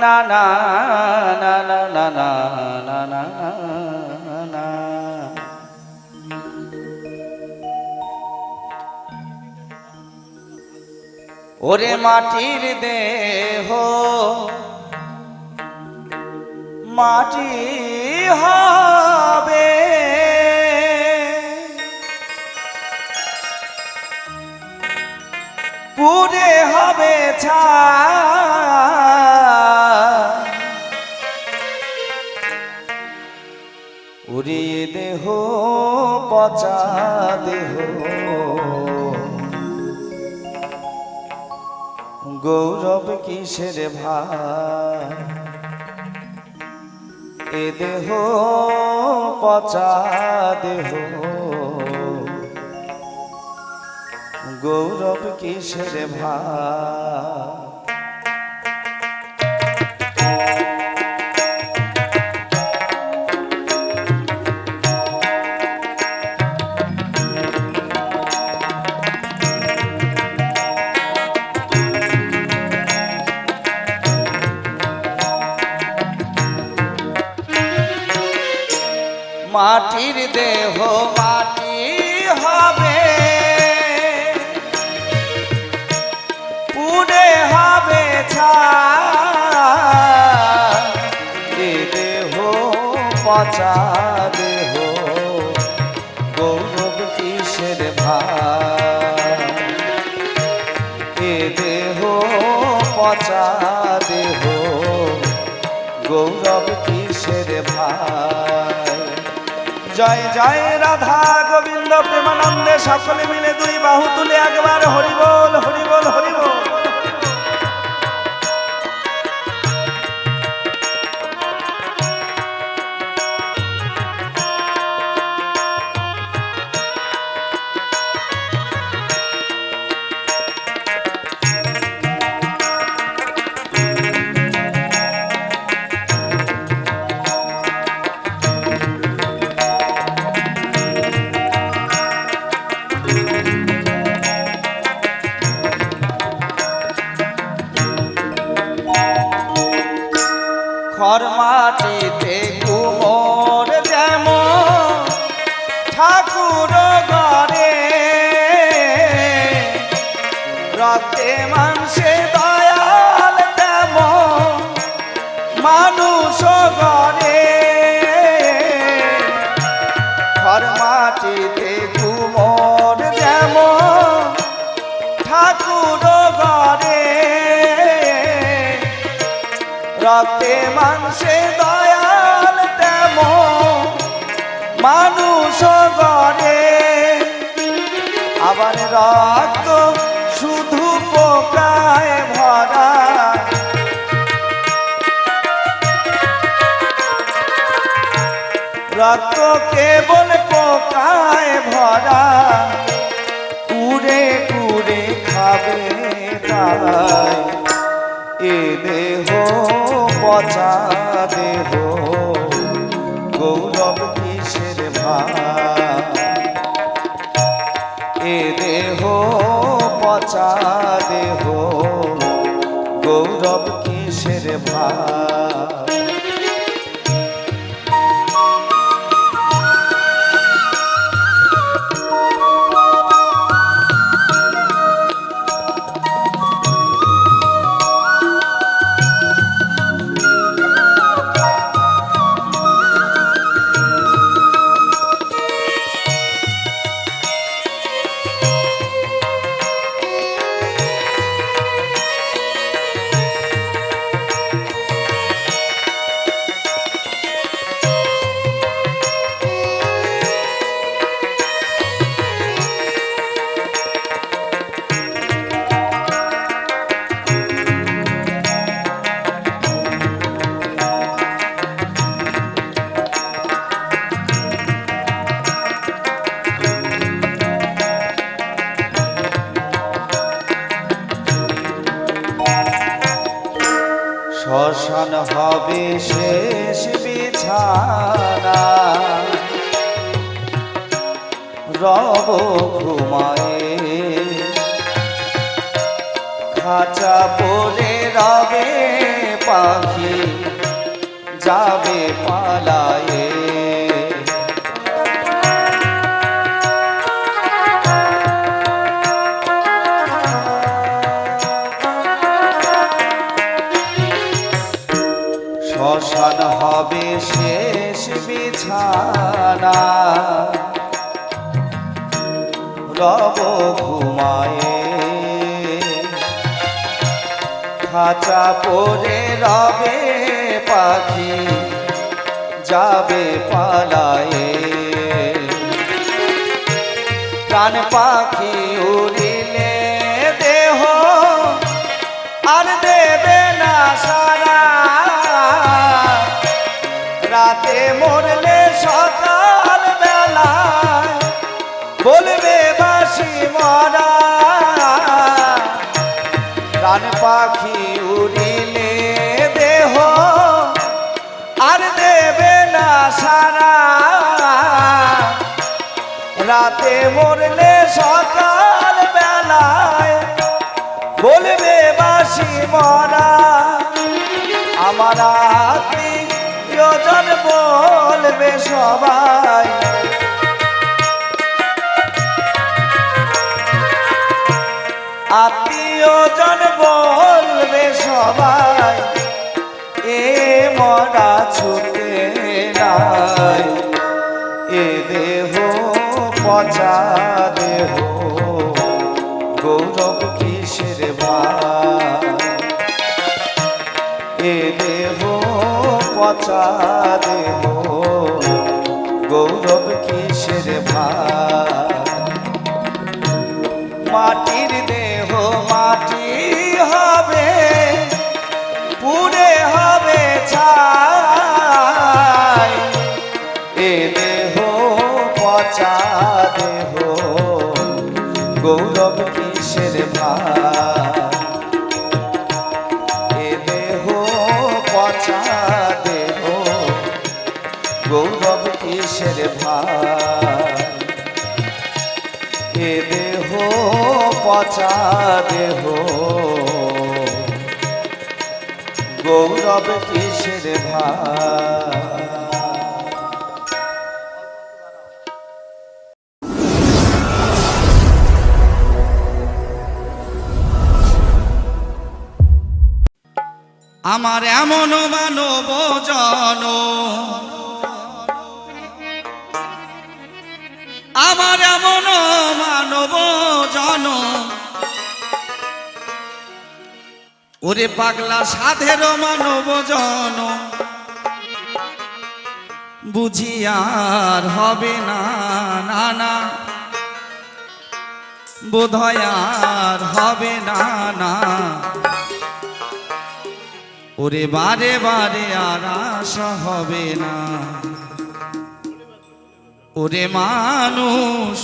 না না না না না না না না না। ওরে মাটির দেহ মাটি হবে, পুড়ে হবে ছাই। উড়িয়ে দেহ পচা দেহ, গৌরব কিসের ভাই। এ দেহ পচা দেহ, গৌরব কিসের ভাই। মাটির দেহ মাটি হবে, পুড়ে হবে ছাই। এ দেহ পচা দেহ, গৌরব কিসের ভাই। এ দেহ পচা দেহ, গৌরব কিসের ভাই। জয় জয় রাধা গোবিন্দ প্রেমানন্দে সকলে মিলে দুই বাহু তুলে একবার হরি বল হরি বল হরি বল। খড় মাটিতে কুমোর যেমন ঠাকুর ঘরে, রক্তে মাংসে দয়াল তেমন মানুষ ঘরে। খড় মাটিতে কুমোর যেমন ঠাকুর ঘরে, রক্তে মাংসে দয়াল তেমন মানুষ গড়ে। আবার রক্ত শুধু পোকায় ভরা, রক্ত কেবল পোকায় ভরা। কুড়ে কুড়ে খাবে তাই, এ দেহ পচা দেহ, গৌরব কিসের ভাই। এ দেহ পচা দেহ, গৌরব কিসের ভাই। শ্মশান হবে শেষ বিছানা, রব ঘুমায়ে খাঁচা পরে রবে পা পাখি যাবে পালায়ে। শ্মশান হবে শেষ বিছানা, রব ঘুমায়ে। খাঁচা পরে রবে পাখি যাবে পালায়ে। প্রাণ পাখি উড়িলে দেহ আর দেবে না সারা, রাতে মরলে সকাল বেলায় বলবে বাসি মরা। প্রাণ পাখি উড়িলে দেহ আর দেবে না সারা, রাতে মরলে সকাল বেলায় বলবে বাসি মরা। আমার আত্মীয়জন বলবে সবাই, আত্মীয়জন বলবে সবাই, এ মরা ছুটে নাই। এ দেহ পচা দেহ গৌরব কিসের ভাই। এ দেহ পচা দেহ গৌরব কিসের ভাই। মাটির দেহ মাটি হবে, পুড়ে হবে ছাই। এ দেহ পচা দেহ গৌরব কিসের ভাই। এ দেহ পচা দেহ গৌরব কিসের ভাই। এ দেহ পচা দেহ গৌরব কিসের ভাই। আমার এমন মানব জন, আমার এমন মানব জন, ওরে পাগলা সাধের মানব জন, বুঝি আর হবে না না না, বোধহয় আর হবে না না। ওরে বারে বারে আর আশা হবে না। ওরে মানুষ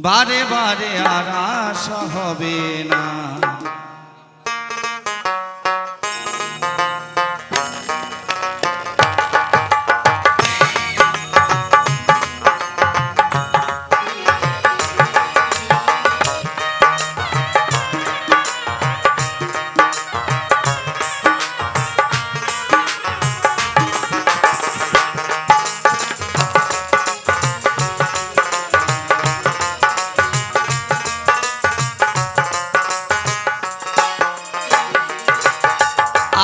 বারে বারে আর আশা হবে না।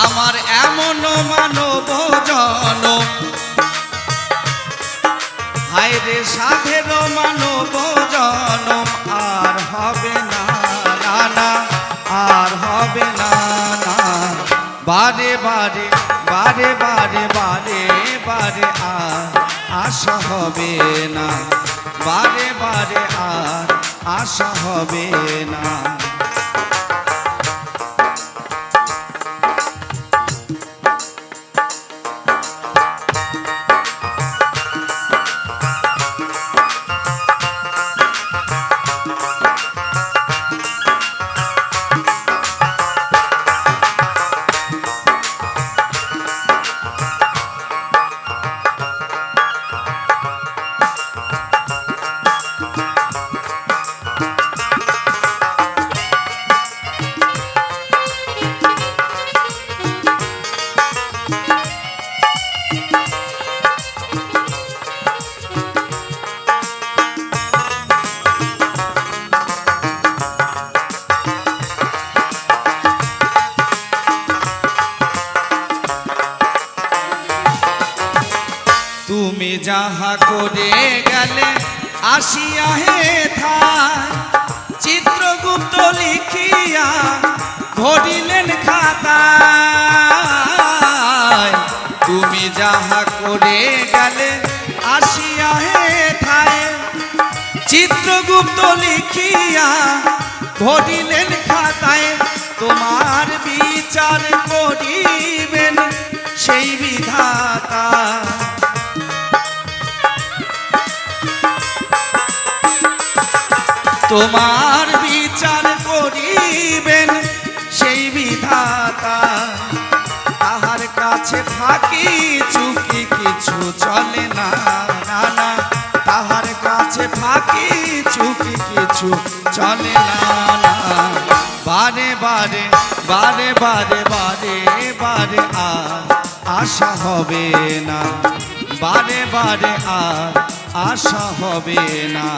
আমার এমন মানব জন, হায় রে সাধের মানব জন, আর হবে না না না, আর হবে না না। বারে বারে বারে বারে বারে বারে আর আশা হবে না, বারে বারে আর আশা হবে না। যাহা করে গেলে আসিয়া হে থায়, চিত্রগুপ্ত লিখিয়া ভরিলেন খাতায়। তুমি যাহা করে গেলে আসিয়া হে থায়, চিত্রগুপ্ত লিখিয়া ভরিলেন খাতায়। তোমার বিচার করিবেন সেই বিধাতা, তোমার বিচার করিবেন সেই বিধাতা। তাহার কাছে ফাঁকি চুকি কিছু চলে না, না না, তাহার কাছে ফাঁকি চুকি কিছু চলে না, না। বারে বারে বারে বারে বারে বারে আর আশা হবে না, বারে বারে আর আশা হবে না।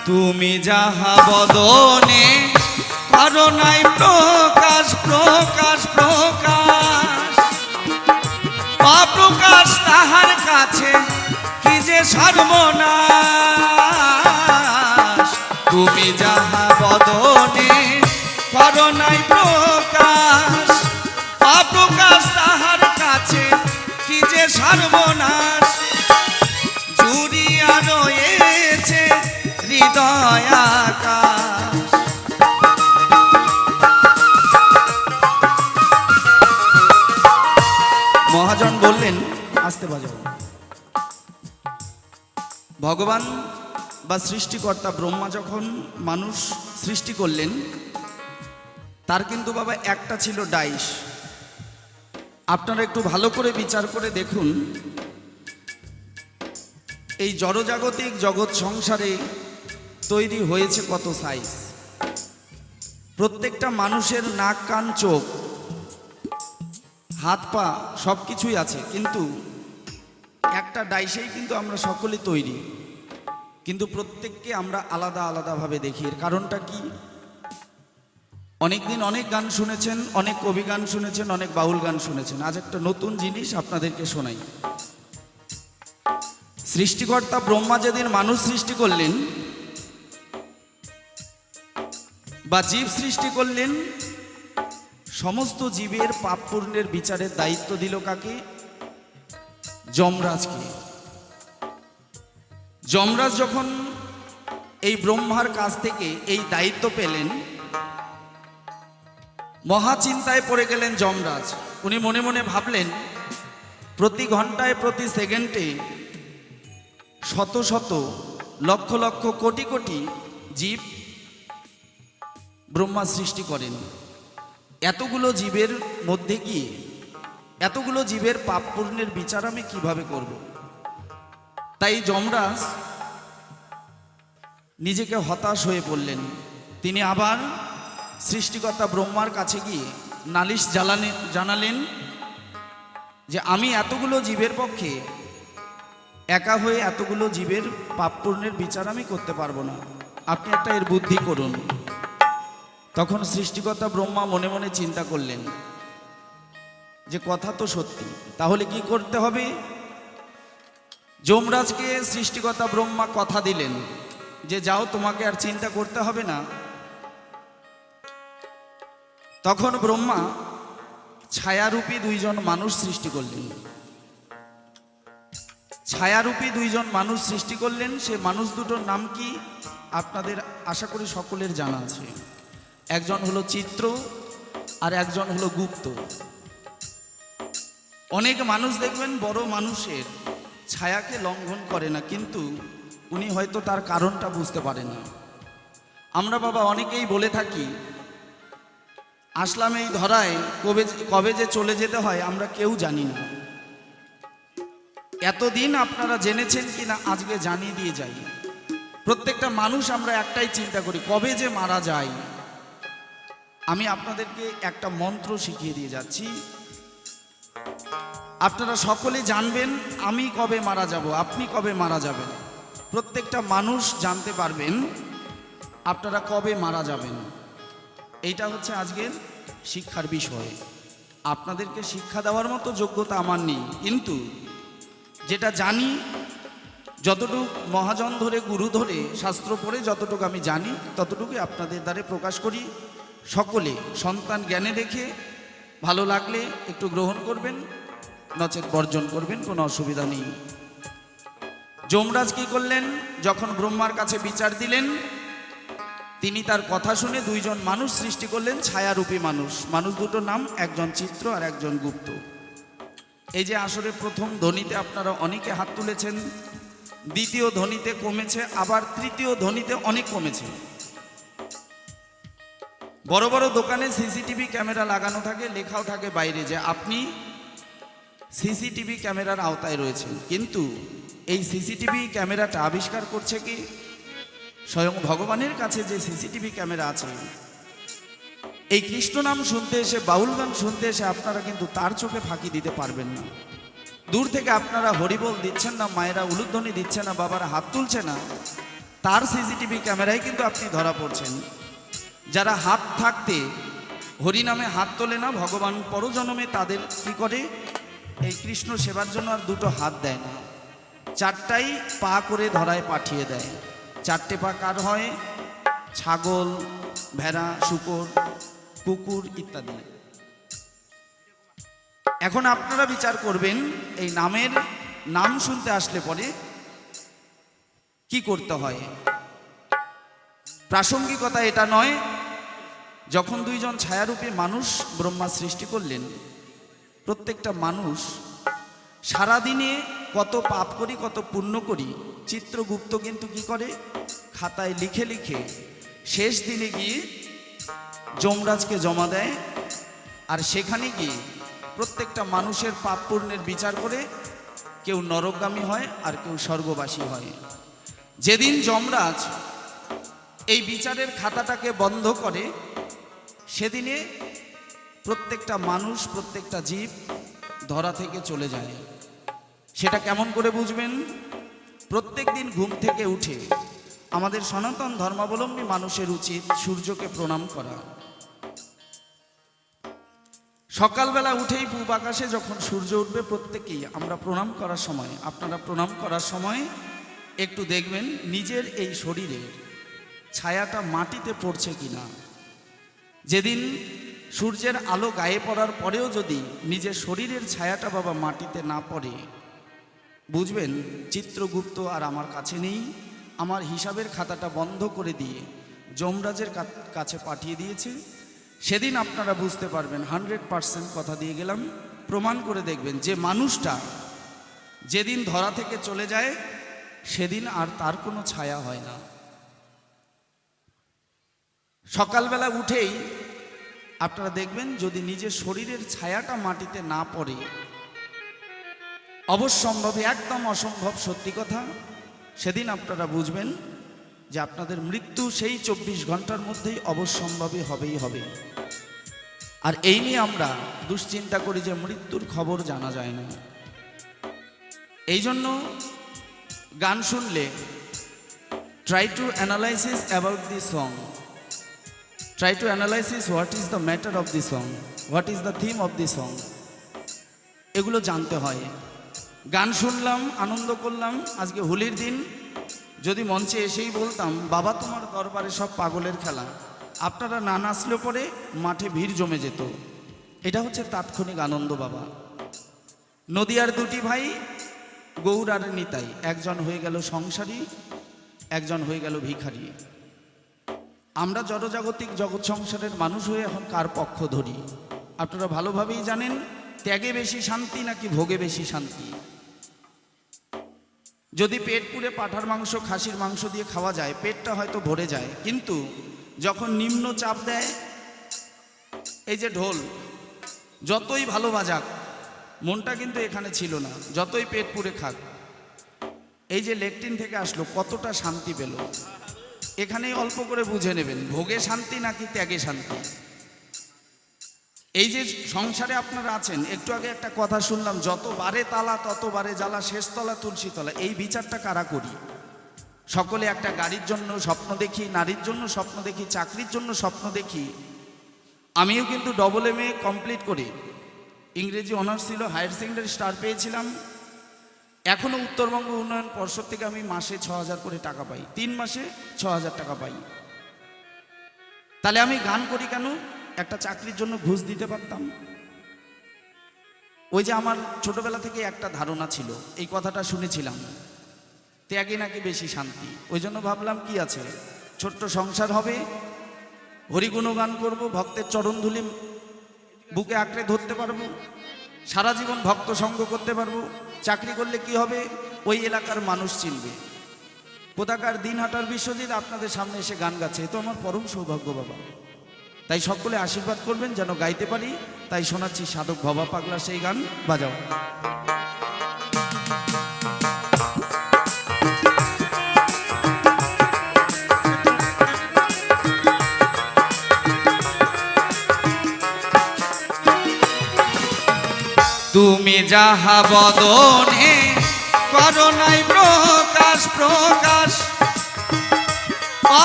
তুমি যাহা বদনে করো নাই প্রকাশ, প্রকাশ প্রকাশ, অপ্রকাশ তাহার কাছে কি যে সর্বনাশ। তুমি যাহা বদনে করো নাই প্রকাশ, অপ্রকাশ তাহার কাছে কি যে সর্বনাশ। জুড়িয়া রয়েছে হৃদয় আকাশ। মহাজন বললেন, আসতে বাজাও। ভগবান বা সৃষ্টিকর্তা ব্রহ্মা যখন মানুষ সৃষ্টি করলেন, তার কিন্তু বাবা একটা ছিল ডাইশ। আপনারা একটু ভালো করে বিচার করে দেখুন, এই জড়জাগতিক জগৎ সংসারে তৈরি হয়েছে কত সাইজ। প্রত্যেকটা মানুষের নাক কান চোখ হাত পা সব কিছুই আছে, কিন্তু একটা ডাইসেই কিন্তু আমরা সকলে তৈরি, কিন্তু প্রত্যেককে আমরা আলাদা আলাদাভাবে দেখি। এর কারণটা কি? অনেকদিন অনেক গান শুনেছেন, অনেক কবি গান শুনেছেন, অনেক বাউল গান শুনেছেন। আজ একটা নতুন জিনিস আপনাদেরকে শোনাই। সৃষ্টিকর্তা ব্রহ্মা যেদিন মানুষ সৃষ্টি করলেন বা জীব সৃষ্টি করলেন, সমস্ত জীবের পাপ পূর্ণের বিচারের দায়িত্ব দিল কাকে? যমরাজকে। যমরাজ যখন এই ব্রহ্মার কাছ থেকে এই দায়িত্ব পেলেন, মহা চিন্তায় পড়ে গেলেন যমরাজ। উনি মনে মনে ভাবলেন, প্রতি ঘন্টায় প্রতি সেকেন্ডে শত শত লক্ষ লক্ষ কোটি কোটি জীব ব্রহ্মা সৃষ্টি করেন। এতগুলো জীবের মধ্যে কি এতগুলো জীবের পাপ পূর্ণের বিচার আমি কিভাবে করব? তাই যমরাজ নিজেকে হতাশ হয়ে পড়লেন। তিনি আবার সৃষ্টিকর্তা ব্রহ্মার কাছে গিয়ে নালিশ জানালেন যে আমি এতগুলো জীবের পক্ষে একা হয়ে এতগুলো জীবের পাপ পূর্ণের বিচার আমি করতে পারবো না, আপনি একটা এর বুদ্ধি করুন। তখন সৃষ্টিকর্তা ব্রহ্মা মনে মনে চিন্তা করলেন যে কথা তো সত্যি, তাহলে কি করতে হবে? যমরাজকে সৃষ্টিকর্তা ব্রহ্মা কথা দিলেন যে যাও, তোমাকে আর চিন্তা করতে হবে না। তখন ব্রহ্মা ছায়ারূপী দুইজন মানুষ সৃষ্টি করলেন। ছায়ারূপী দুইজন মানুষ সৃষ্টি করলেন। সে মানুষ দুটোর নাম কি আপনাদের আশা করি সকলের জানা আছে। একজন হলো চিত্র আর একজন হলো গুপ্ত। অনেক মানুষ দেখবেন বড় মানুষের ছায়াকে লঙ্ঘন করে না, কিন্তু উনি হয়তো তার কারণটা বুঝতে পারেন না। আমরা বাবা অনেকেই বলে থাকি আসলাম এই ধরায়, কবে কবে যে চলে যেতে হয় আমরা কেউ জানি না। এতদিন আপনারা জেনেছেন কি না আজকে জানিয়ে দিয়ে যাই। প্রত্যেকটা মানুষ আমরা একটাই চিন্তা করি কবে যে মারা যায়। আমি আপনাদেরকে একটা মন্ত্র শিখিয়ে দিয়ে যাচ্ছি, আপনারা সকলে জানবেন আমি কবে মারা যাব, আপনি কবে মারা যাবেন। প্রত্যেকটা মানুষ জানতে পারবেন আপনারা কবে মারা যাবেন। এইটা হচ্ছে আজকের শিক্ষার বিষয়। আপনাদেরকে শিক্ষা দেওয়ার মতো যোগ্যতা আমার নেই, কিন্তু যেটা জানি, যতটুকু মহাজন ধরে গুরু ধরে শাস্ত্র পড়ে যতটুকু আমি জানি ততটুকুই আপনাদের দ্বারে প্রকাশ করি। সকলে সন্তান জ্ঞানে দেখে ভালো লাগলে একটু গ্রহণ করবেন, নচেত বর্জন করবেন, কোনো অসুবিধা নেই। যমরাজ কি করলেন? যখন ব্রহ্মার কাছে বিচার দিলেন, তিনি তার কথা শুনে দুইজন মানুষ সৃষ্টি করলেন, ছায়ারূপী মানুষ। মানুষ দুটোর নাম, একজন চিত্র আর একজন গুপ্ত। এই যে আসরে প্রথম ধ্বনিতে আপনারা অনেকে হাত তুলেছেন, দ্বিতীয় ধ্বনিতে কমেছে, আবার তৃতীয় ধ্বনিতে অনেক কমেছে। বড় বড় দোকানে সিসিটিভি ক্যামেরা লাগানো থাকে, লেখাও থাকে বাইরে যে আপনি সিসিটিভি ক্যামেরার আওতায় রয়েছেন, কিন্তু এই সিসিটিভি ক্যামেরাটা আবিষ্কার করছে কি স্বয়ং ভগবানের কাছে। যে সিসিটিভি ক্যামেরা আছে, এই কৃষ্ণ নাম শুনতে এসে, বাউল গান শুনতে এসে আপনারা কিন্তু তার চোখে ফাঁকি দিতে পারবেন না। দূর থেকে আপনারা হরিবোল দিচ্ছেন না, মায়েরা উলুধ্বনি দিচ্ছে না, বাবারা হাত তুলছে না, তার সিসিটিভি ক্যামেরায় কিন্তু আপনি ধরা পড়ছেন। যারা হাত থাকতে হরিনামে হাত তোলে না, ভগবান পরজন্মে তাদের কি করে, এই কৃষ্ণ সেবার জন্য আর দুটো হাত দেয় না, চারটাই পা করে ধরায় পাঠিয়ে দেয়। চারটে পা কার হয়? ছাগল, ভেড়া, শূকর, কুকুর ইত্যাদি। এখন আপনারা বিচার করবেন এই নামের নাম শুনতে আসলে পরে কি করতে হয়। প্রাসঙ্গিকতা এটা নয়, যখন দুইজন ছায়ারূপী মানুষ ব্রহ্মা সৃষ্টি করলেন, প্রত্যেকটা মানুষ সারাদিনে কত পাপ করি কত পুণ্য করি, চিত্রগুপ্ত কিন্তু কি করে, খাতায় লিখে লিখে শেষ দিনে গিয়ে যমরাজকে জমা দেয়। আর সেখানে গিয়ে প্রত্যেকটা মানুষের পাপ পুণ্যের বিচার করে কেউ নরকগামী হয় আর কেউ স্বর্গবাসী হয়। যেদিন যমরাজ এই বিচারের খাতাটাকে বন্ধ করে, সেদিনে প্রত্যেকটা মানুষ, প্রত্যেকটা জীব ধরা থেকে চলে যায়। সেটা কেমন করে বুঝবেন? প্রত্যেক দিন ঘুম থেকে উঠে আমাদের সনাতন ধর্মাবলম্বী মানুষের উচিত সূর্যকে প্রণাম করা। সকালবেলা উঠেই পূব আকাশে যখন সূর্য উঠবে, প্রত্যেকেই আমরা প্রণাম করার সময়, আপনারা প্রণাম করার সময় একটু দেখবেন নিজের এই শরীরের ছায়াটা মাটিতে পড়ছে কিনা। যেদিন সূর্যের আলো গায়ে পড়ার পরেও যদি নিজের শরীরের ছায়াটা বাবা মাটিতে না পড়ে, বুঝবেন চিত্রগুপ্ত আর আমার কাছে নেই, আমার হিসাবের খাতাটা বন্ধ করে দিয়ে যমরাজের কাছে পাঠিয়ে দিয়েছে। সেদিন আপনারা বুঝতে পারবেন, 100% কথা দিয়ে গেলাম, প্রমাণ করে দেখবেন যে মানুষটা যেদিন ধরা থেকে চলে যায় সেদিন আর তার কোনো ছায়া হয় না। সকালবেলা উঠেই আপনারা দেখবেন যদি নিজের শরীরের ছায়াটা মাটিতে না পড়ে, অবশ্যম্ভাবী, একদম অসম্ভব সত্যি কথা, সেদিন আপনারা বুঝবেন যে আপনাদের মৃত্যু সেই 24 ঘন্টার মধ্যেই অবশ্যম্ভাবী হবেই হবে। আর এই নিয়ে আমরা দুশ্চিন্তা করি যে মৃত্যুর খবর জানা যায় না। এই জন্য গান শুনলে try to analysis about the song, try to analysis what is the matter of the song, what is the theme of the song, এগুলো জানতে হয়। গান শুনলাম, আনন্দ করলাম, আজকে হোলির দিন, যদি মঞ্চে এসেই বলতাম বাবা তোমার দরবারে সব পাগলের খেলা, আপনারা না নাচলে পরে মাঠে ভিড় জমে যেত। এটা হচ্ছে তাৎক্ষণিক আনন্দ বাবা। নদিয়ার দুটি ভাই গৌর আর নিতাই, একজন হয়ে গেল সংসারী, একজন হয়ে গেল ভিখারি। আমরা জড়জাগতিক জগৎ সংসারের মানুষ হয়ে এখন কার পক্ষ ধরি? আপনারা ভালোভাবেই জানেন, ত্যাগে বেশি শান্তি নাকি ভোগে বেশি শান্তি। যদি পেট পুড়ে পাঁঠার মাংস খাসির মাংস দিয়ে খাওয়া যায় পেটটা হয়তো ভরে যায়, কিন্তু যখন নিম্ন চাপ দেয়, এই যে ঢোল যতই ভালো বাজাক মনটা কিন্তু এখানে ছিল না, যতই পেট পুড়ে খাক, এই যে লেকটিন থেকে আসলো কতটা শান্তি পেল, এখানেই অল্প করে বুঝে নেবেন ভোগে শান্তি নাকি ত্যাগে শান্তি। এই যে সংসারে আপনারা আছেন, একটু আগে একটা কথা শুনলাম, যত বারে তালা তত বারে জ্বালা, শেষ তলা তুলসী তলা। এই বিচারটা কারা করি? সকলে একটা গাড়ির জন্য স্বপ্ন দেখি, নারীর জন্য স্বপ্ন দেখি, চাকরির জন্য স্বপ্ন দেখি। আমিও কিন্তু AA কমপ্লিট করি, ইংরেজি অনার্স ছিল, হায়ার সেকেন্ডারি স্টার পেয়েছিলাম। এখনও উত্তরবঙ্গ উন্নয়ন পর্ষদ থেকে আমি মাসে 6,000 করে টাকা পাই, 3 মাসে 6,000 টাকা পাই। তাহলে আমি গান করি কেন? একটা চাকরির জন্য ঘুষ দিতে পারতাম। ওই যে আমার ছোটবেলা থেকে একটা ধারণা ছিল, এই কথাটা শুনেছিলাম, ত্যাগে নাকি বেশি শান্তি। ওই জন্য ভাবলাম কি আছে, ছোট্ট সংসার হবে, হরিগুণগান করব, ভক্তের চরণধুলি বুকে আঁকড়ে ধরতে পারবো, সারা জীবন ভক্ত সঙ্গ করতে পারবো। চাকরি করলে কি হবে? ওই এলাকার মানুষ চিনবে। কোথাকার দিনহাটার বিশ্বজিৎ আপনাদের সামনে এসে গান গাচ্ছে, এ তো আমার পরম সৌভাগ্য বাবা। তাই সকলে আশীর্বাদ করবেন যেন গাইতে পারি। তাই শোনাচ্ছি সাধক ভবা পাগলা সেই গান, বাজাও। তুমি যাহা বদনে করো নাই প্রকাশ, প্রকাশ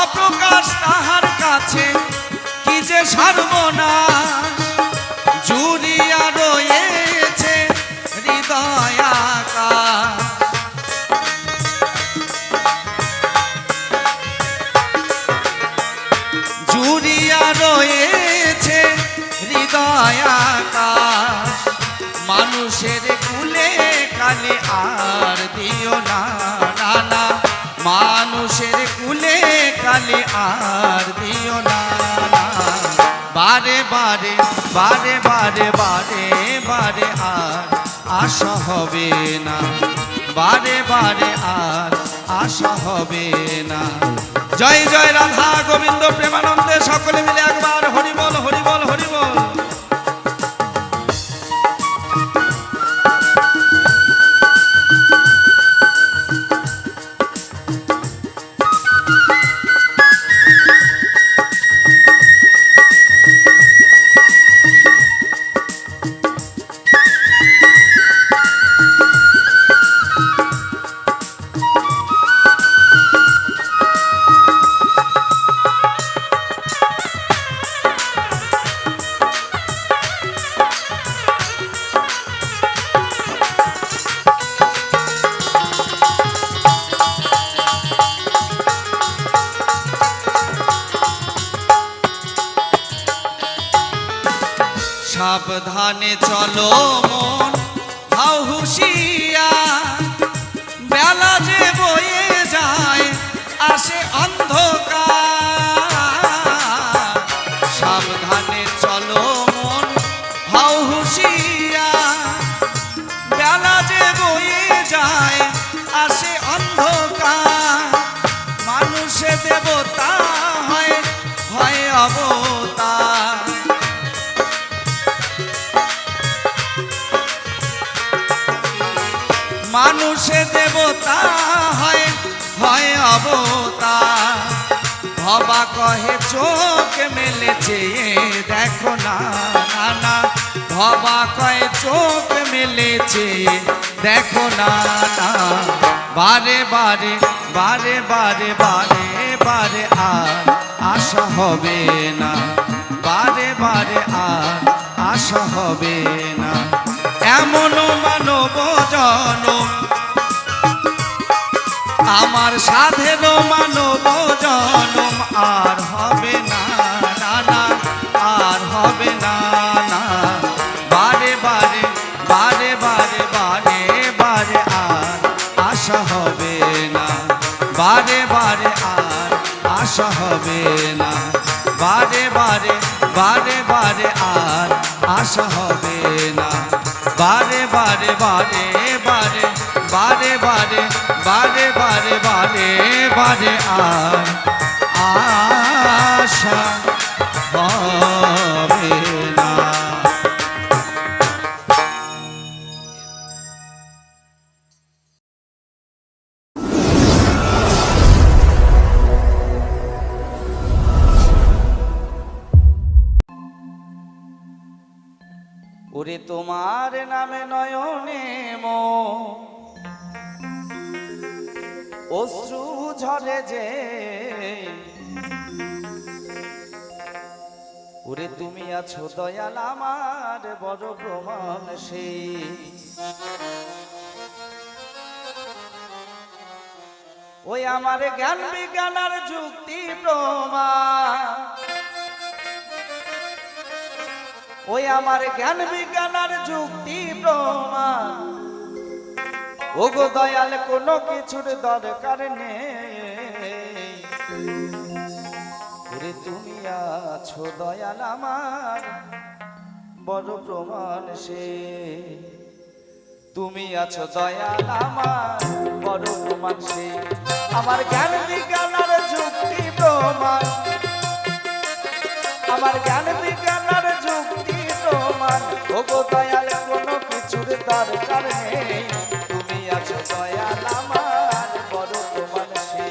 অপ্রকাশ তাহার কাছে কি যে সর্বনাশ। জুড়িয়া রয়েছে হৃদয় আকাশ, জুড়িয়া রয়েছে হৃদয় আকাশ। মানুষের কুলে কালে আর দিও না, না না, মানুষের কুলে কালে আর দিও না, না। বারে বারে বারে বারে বারে বারে আর আশা হবে না, বারে বারে আর আশা হবে না। জয় জয় রাধা গোবিন্দ প্রেমানন্দে সকলে মিলে একবার হরিবল হরিবল হরিবল। সাবধানে চলো মন হাও হুঁশিয়ার, বেলা যে বয়ে যায় আসে অন্ধকার। সাবধানে চলো মন হাও হুঁশিয়ার, বেলা যে বয়ে যায় আসে অন্ধকার। মানুষে দেবতা হয় হয় অবতার, মানুষে দেবতা হয় হয় অবতার। ভবা কহে চোখ মেলেছে দেখো না, না না, ভবা কহে চোখ মেলেছে দেখো না, না। বারে বারে বারে বারে বারে বারে আর আশা হবে না, বারে বারে আর আশা হবে না। এমন মানব জনম আমার সাধের মানব জনম আর হবে না, না না, আর হবে না, না। বারে বারে বারে বারে বারে বারে আর আশা হবে না, বারে বারে আর আশা হবে না, বারে বারে বারে বারে আর আশা হবে না, বারে বারে বারে বারে বারে বারে বারে বারে বারে আর আশা হবে না। ওরে তোমার নামে নয়নে অশ্রু ঝরে যে, ওরে তুমি আছো দয়াল আমার বড় প্রমাণ সে। ওই আমার জ্ঞান বিজ্ঞান আর যুক্তি প্রমাণ, ওই আমার জ্ঞান বিজ্ঞান আর যুক্তি প্রমাণ, ওগো দয়াল কোনো কিছুর দরকার নেই। ওরে তুমি আছো দয়াল আমার বড় প্রমাণ সে, তুমি আছো দয়াল আমার বড় প্রমাণ সে। আমার জ্ঞান বিজ্ঞান আর যুক্তি প্রমাণ, আমার জ্ঞান বিজ্ঞান আর যুক্তি প্রমাণ, ওগো দয়াল কোনো কিছুর দরকার নেই। তুমি আছো দয়াল আমার বড় প্রমাণ সে,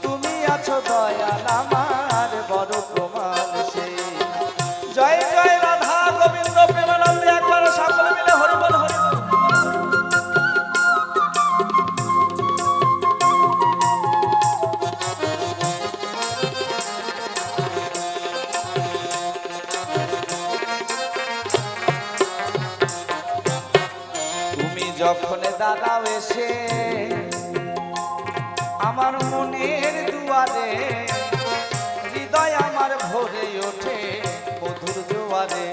তুমি আছো দয়াল আমার বড় প্রমাণ সে। জয় জয় রাধা গোবিন্দ প্রেমানন্দে একবার সকলে মিলে হরি বল হরি বল। যখন দাঁড়াও এসে আমার মনের দুয়ারে, হৃদয় আমার ভরে ওঠে মধুর জোয়ারে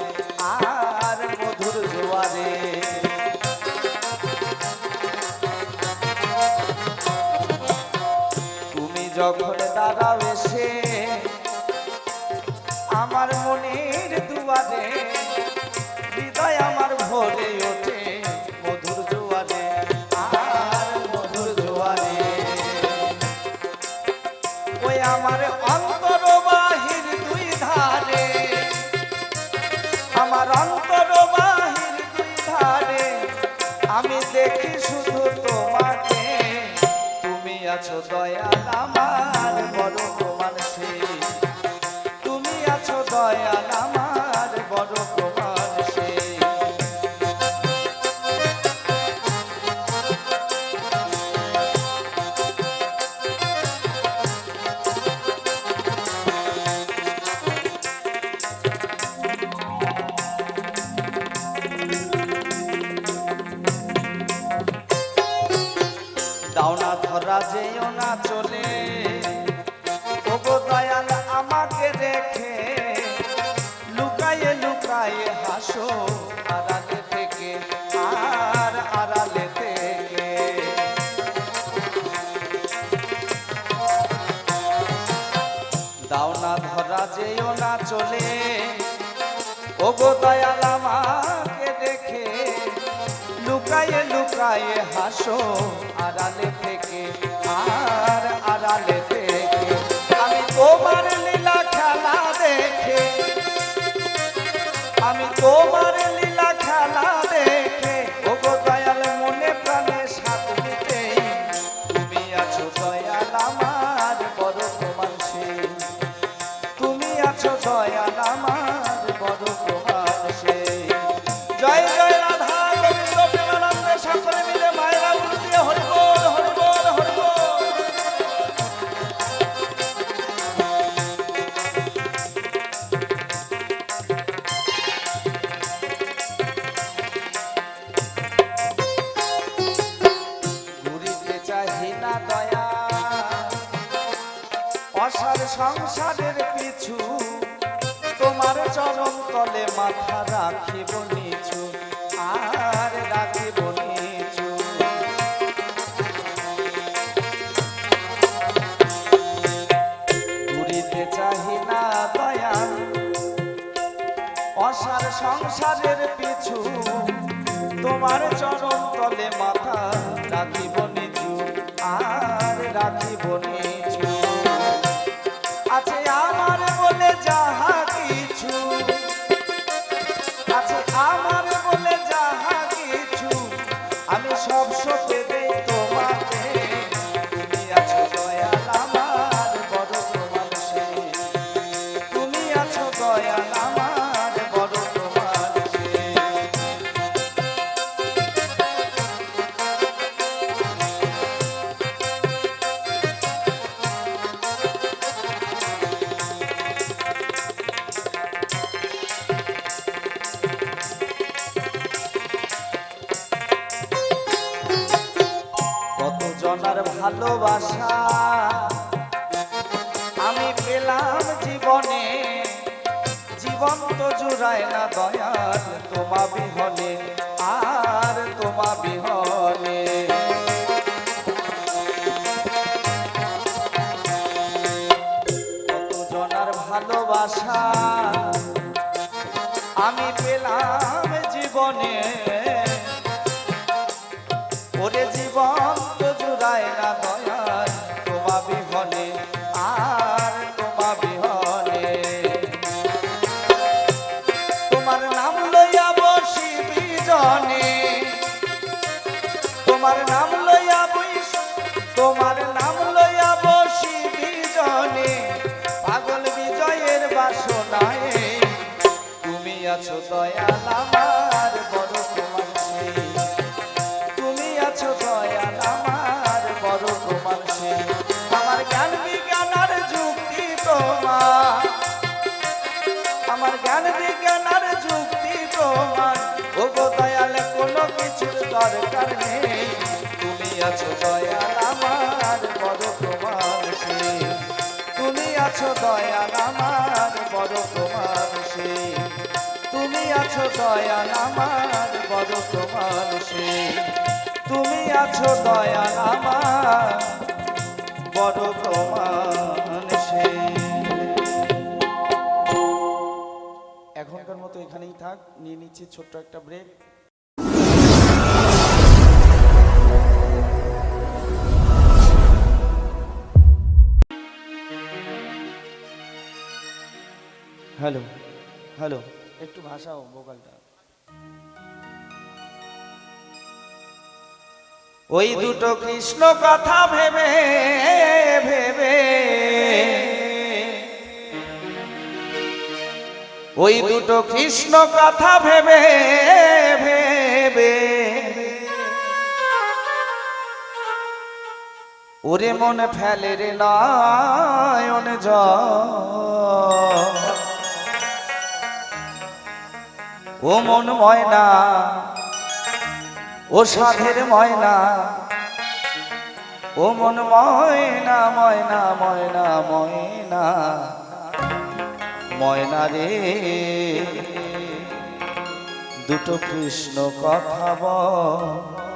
আর মধুর জোয়ারে। তুমি যখন দাঁড়াও এসে আমার মনের দুয়ারে, হৃদয় আমার ভরে ওঠে মধুর জোয়ারে আর মধুর জোয়ারে। ওই আমার অন্তর বাহির দুই ধারে, আমার অন্তর বাহির দুই ধারে, আমি দেখি শুধু তোমাকে। তুমি আছো দয়াল আমার বড় প্রমাণ সে, তুমি আছো দয়াল আমার বড় প্রমাণ সে। দাওনা ধরা যেও না চলে, ওগো দয়াল আমাকে রেখে, লুকায়ে লুকায়ে হাসো আড়ালে থেকে আর আড়ালে থেকে। দাওনা ধরা যেও না চলে, ওগো দয়াল আমাকে রেখে, লুকায়ে লুকায়ে হাসো আড়ালে থেকে আর আড়ালে থেকে। আমি তোমার লীলা খেলা দেখে, আমি তোমার লীলা খেলা দেখে, ওগো দয়াল মনে প্রাণে সাথ দিতে। তুমি আছো দয়াল আমার বড় প্রমাণ সে, তুমি আছো দয়াল আমার বড় প্রমাণ সে। জয় জয় রাধা গোবিন্দ প্রেমানন্দে সকলে মিলে মায়েরা উল দিয়ে হরি বল হরি বল হরি বল। ঘুরিতে চাহি না দয়া অসার সংসারের পিছু, তোমার চরণ তলে মাথা রাখিব নিচু আর রাখিব নিচু। ঘুরিতে চাহি না দয়াল অসার সংসারের পিছু, তোমার চরণ তলে মাথা রাখিব নিচু আর ভালোবাসা আমি পেলাম জীবনে, জীবন তো জুড়ায় না দয়াল তোমা বিহনে, আর তোমা বিহনে। কত জনার ভালোবাসা আমি পেলাম জীবনে, ওরে জীবন তো জুড়ায় না দয়াল তোমা বিহনে, আর তোমা বিহনে। তোমার নাম লইয়া বসি বিজনে, তোমার নাম লইয়া বসি, তোমার নাম লইয়া বসি বিজনে, পাগল বিজয়ের বাসনায় তুমি আছো দয়াল আমার বড় প্রমাণ সেই, তুমি আছো দয়াল আমার বড় প্রমাণ সেই। আমার জ্ঞান বিজ্ঞান আর যুক্তি তোমার, আমার জ্ঞান বিজ্ঞান আর যুক্তি তোমার, ও গো দয়াল কোনো কিছুর দরকার নেই, তুমি আছো দয়াল আমার বড় প্রমাণ সেই, তুমি আছো দয়াল আমার বড় প্রমাণ সেই, তুমি আছো দয়াল আমার বড় প্রমাণ সেই, তুমি আছো দয়াল আমার বড় প্রমাণ সেই। এখনকার মতো এখানেই থাক, নিয়ে নিচ্ছি ছোট্ট একটা ব্রেক। হ্যালো হ্যালো, একটু ভাষাও ভোকালটা। ওই দুটো কৃষ্ণ কথা ভেবে ভেবে, ওই দুটো কৃষ্ণ কথা ভেবে ভেবে, ওরে মন ফেলে রে নয়ন জল, ও মন ময়না, ও সাধের ময়না, ও মন ময়না ময়না ময়না ময়না ময়না রে, দুটো কৃষ্ণ কথা বল,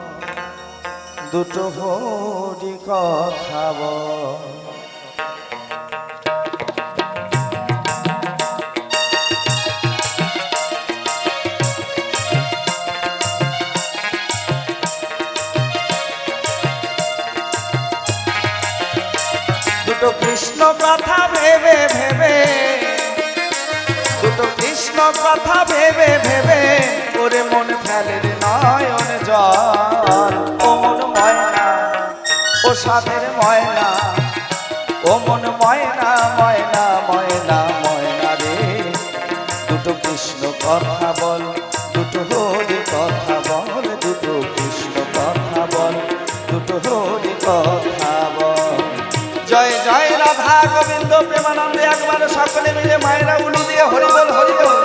দুটো হরি কথা বল। দুটো কৃষ্ণ কথা ভেবে ভেবে, দুটো কৃষ্ণ কথা ভেবে ভেবে, ওরে মন ফেলে রে নয়ন জল, ও মন ময়না, ও সাধের ময়না, ও মন ময়না ময়না ময়না ময়না রে, দুটো কৃষ্ণ কথা বল, দুটো হরি কথা বল, দুটো কৃষ্ণ কথা বল, দুটো হরি কথা বল। জয় জয় রাধা গোবিন্দ প্রেমানন্দে একবার সকলে মিলে মায়েরা উলু দিয়ে হরি বল হরি বল।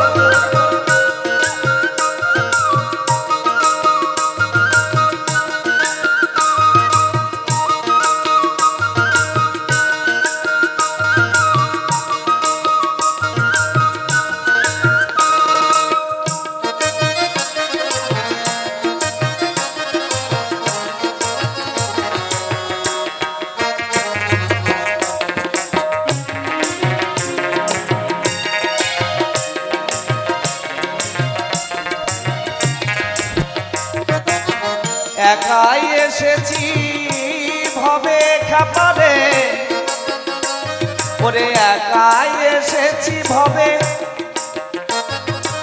একাই এসেছি ভবে খাপারে, ওরে একাই এসেছি ভবে,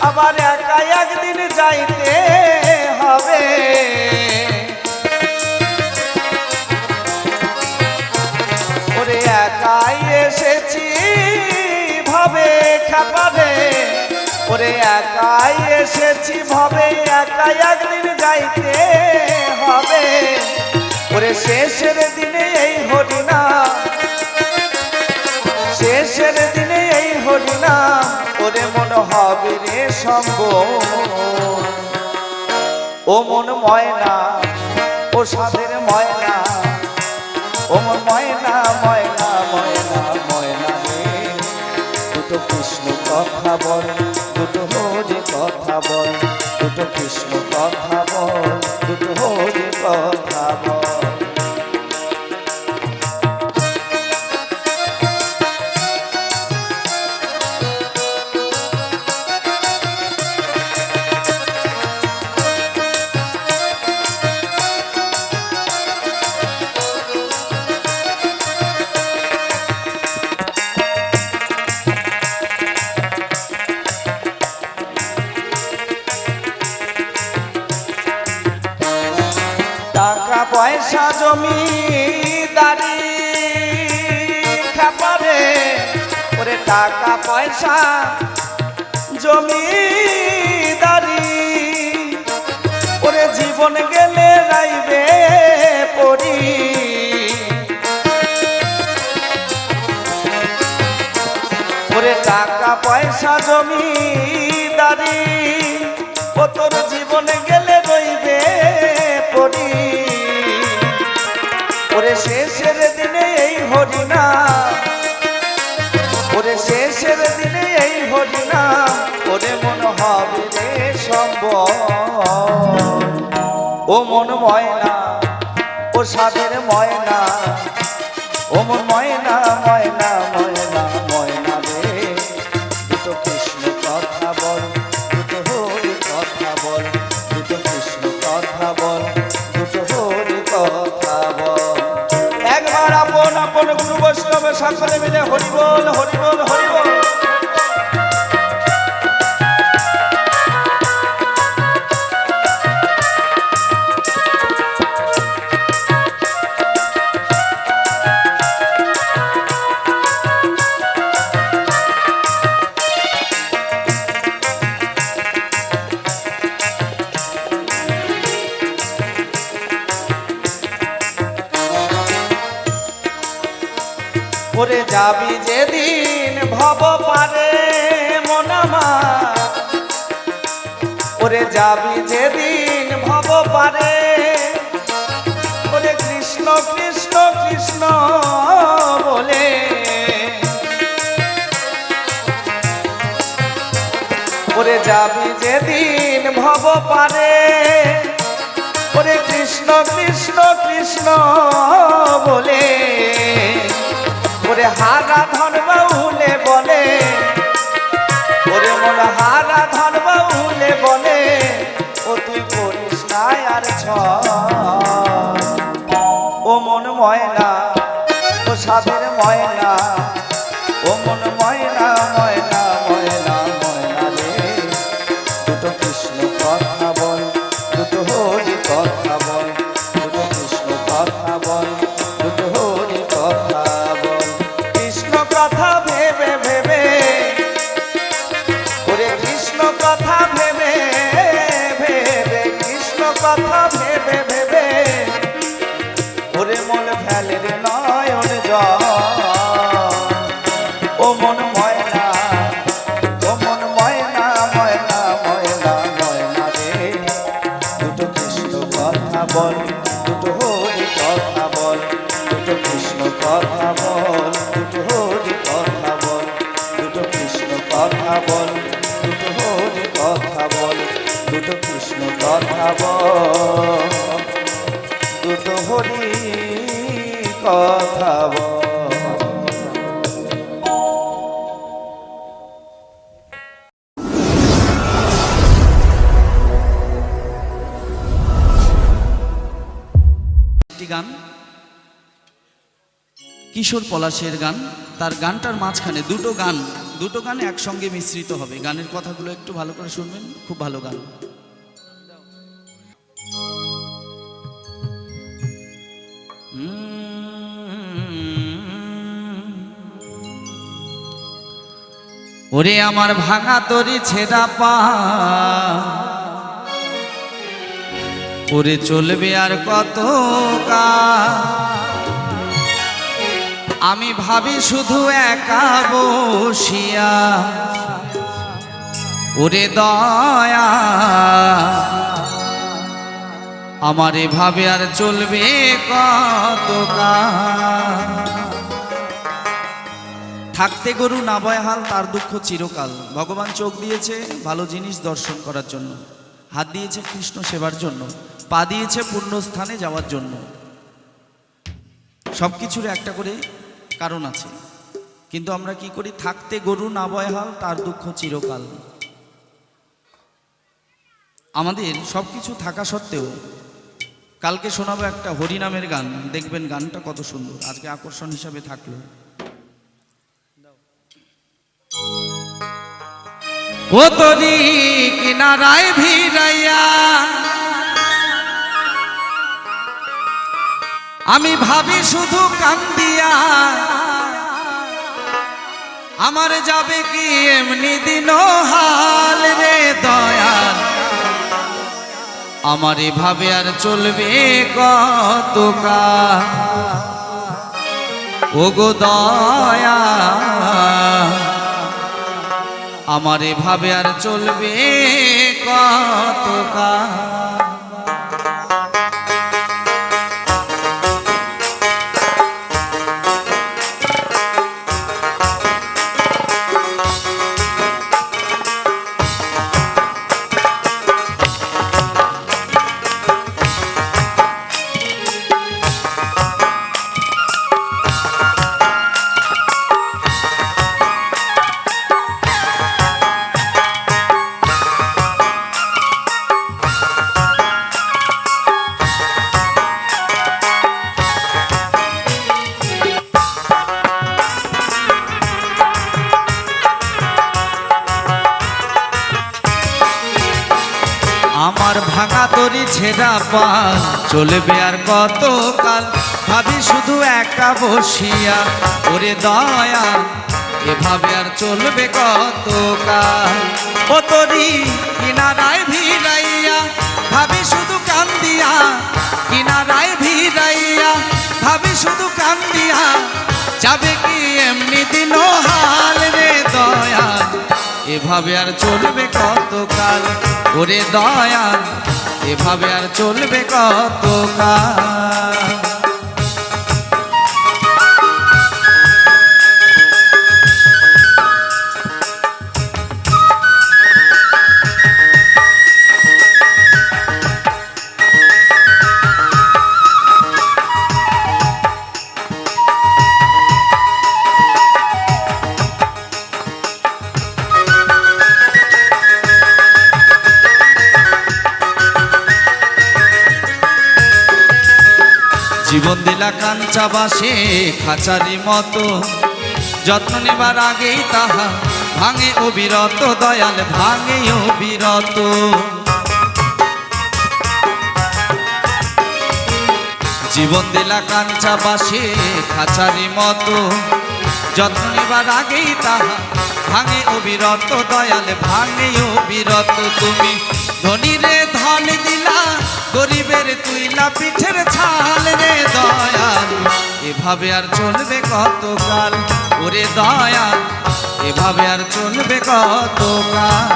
আবার একাই একদিন যাইতে হবে, ওরে একাই এসেছি ভবে খাপারে, ওরে একাই এসেছি ভবে, একাই একদিন যাইতে হবে, ওরে শেষের দিনে এই হরিনাম, শেষের দিনে এই হরিনাম, ওরে মন হবে রে সঙ্গ, ও মন ময়না, ও সাধের ময়না, ও ও মন ময়না ময়না ময়না ময়না রে দুটো কৃষ্ণ কথা বল দুটো হরি কথা বল দুটো কৃষ্ণ কথা বল দুটো হরি কথা বল টাকা পয়সা জমিদারি খাপারে ওরে টাকা পয়সা জমিদারি ওরে জীবন গেলে রাইবে পড়ি ওরে টাকা পয়সা জমিদারি ও তোর জীবনে গেলে রইবে পড়ি ওরে শেষের দিনে এই হরিনা ওরে শেষের দিনে এই হরিনা ওরে মন হবে রে সম্ভব ও মন ময়না ও সাদের ময়না ও মন ময়না ময়না ময়না ময়না রে দুটো কৃষ্ণ কথা বল দুটো হরি কথা বল দুটো কৃষ্ণ কথা বল দুটো হরি কথা বল একবার আপন আপন গুরু বৈষ্ণব সকলে মিলে হরি বল হরি বল হরি বল ওরে যাবি যেদিন ভব পারে মন আমার ওরে যাবি যেদিন ভব পারে ওরে কৃষ্ণ কৃষ্ণ কৃষ্ণ বলে ওরে যাবি যেদিন ভব পারে ওরে কৃষ্ণ কৃষ্ণ কৃষ্ণ বলে ওরে হারা ধন বাউলে বলে ওরে মন হারা ধন বাউলে বলে ও তুই করিস না আর ও মন ময়না ও সাদের ময়না ও মন ময়না ময়না ময়না ময়না রে দুটো কৃষ্ণ কথা বল দুটো হরি কথা বল দুটো কৃষ্ণ কথা বল দুটো হরি কথা বল কথা ভেবে ভেবে ওরে কৃষ্ণ কথা ভেবে ভেবে কৃষ্ণ কথা ভেবে ভেবে ওরে মন ফেলে রে নয়ন জল ও মন ময়না ও মন ময়না ময়না ময়না ময়না রে দুটো কৃষ্ণ কথা বল দুটো হরি কথা বল দুটো কৃষ্ণ কথা বল দুটো হরি কথা বল দুটো কৃষ্ণ কথা বল দুটো হরি কথা বল দুটো কৃষ্ণ কথা বল দুটো হরি কথা বল গান কিশোর পলাশের গান তার গানটার মাঝখানে দুটো গান একসঙ্গে মিশ্রিত হবে গানের কথাগুলো একটু ভালো করে শুনবেন খুব ভালো গান ওরে আমার ভাঙা তরি ছেঁড়া পা ওরে চলবে আর কত আমি ভাবি শুধু একা বসিয়া ওরে দয়া আমার এভাবে আর চলবে কতকাল। থাকতে গরু না বয় হাল, তার দুঃখ চিরকাল। ভগবান চোখ দিয়েছে ভালো জিনিস দর্শন করার জন্য, হাত দিয়েছে কৃষ্ণ সেবার জন্য, পা দিয়েছে পুণ্যস্থানে যাওয়ার জন্য। সব কিছুর একটা করে কারণ আছে, কিন্তু আমরা কি করি? থাকতে গরু না বয় হাল, তার দুঃখ চিরকাল। আমাদের সব কিছু থাকা সত্ত্বেও কালকে শোনাবো একটা হরিনামের গান, দেখবেন গানটা কত সুন্দর, আজকে আকর্ষণ হিসাবে থাকলো। ও তরি কিনারায় ভিড়াইয়া আমি ভাবি শুধু কান্দিয়া, আমার যাবে কি এমনি দিন হাল রে দয়াল। আমার এভাবে আর চলবে কতকাল। ও গো দয়া, আমার এভাবে আর চলবে কতকাল। আমার ভাঙা তরি ছেঁড়া পাল চলবে আর কতকাল। ভাবি শুধু একা বসিয়া, ওরে দয়া এভাবে আর চলবে কতকাল। ও তরি কিনারায় ভিড়াইয়া ভাবি শুধু কান্দিয়া, কিনারায় ভিড়াইয়া ভাবি শুধু কান্দিয়া, যাবে কি এমনি দিন হাল রে দয়া। এভাবে আর চলবে কতকাল, ওরে দয়াল এভাবে আর চলবে কতকাল। জীবন দিলা কাঞ্চা বাসে খাঁচারি মতো, যত্ন নেবার আগেই তাহা ভাঙে অবিরত দয়াল, ভাঙে অবিরত। জীবন দিলা কাঞ্চা বাসে খাঁচারি মতো, যত্ন নেবার আগেই তাহা ভাঙে অবিরত দয়াল, ভাঙে অবিরত। তুমি ধনীরে ধন দিলা, গরিবের তুইলা পিঠের ছাল রে দয়াল। এভাবে আর চলবে কতকাল, ওরে দয়াল এভাবে আর চলবে কতকাল।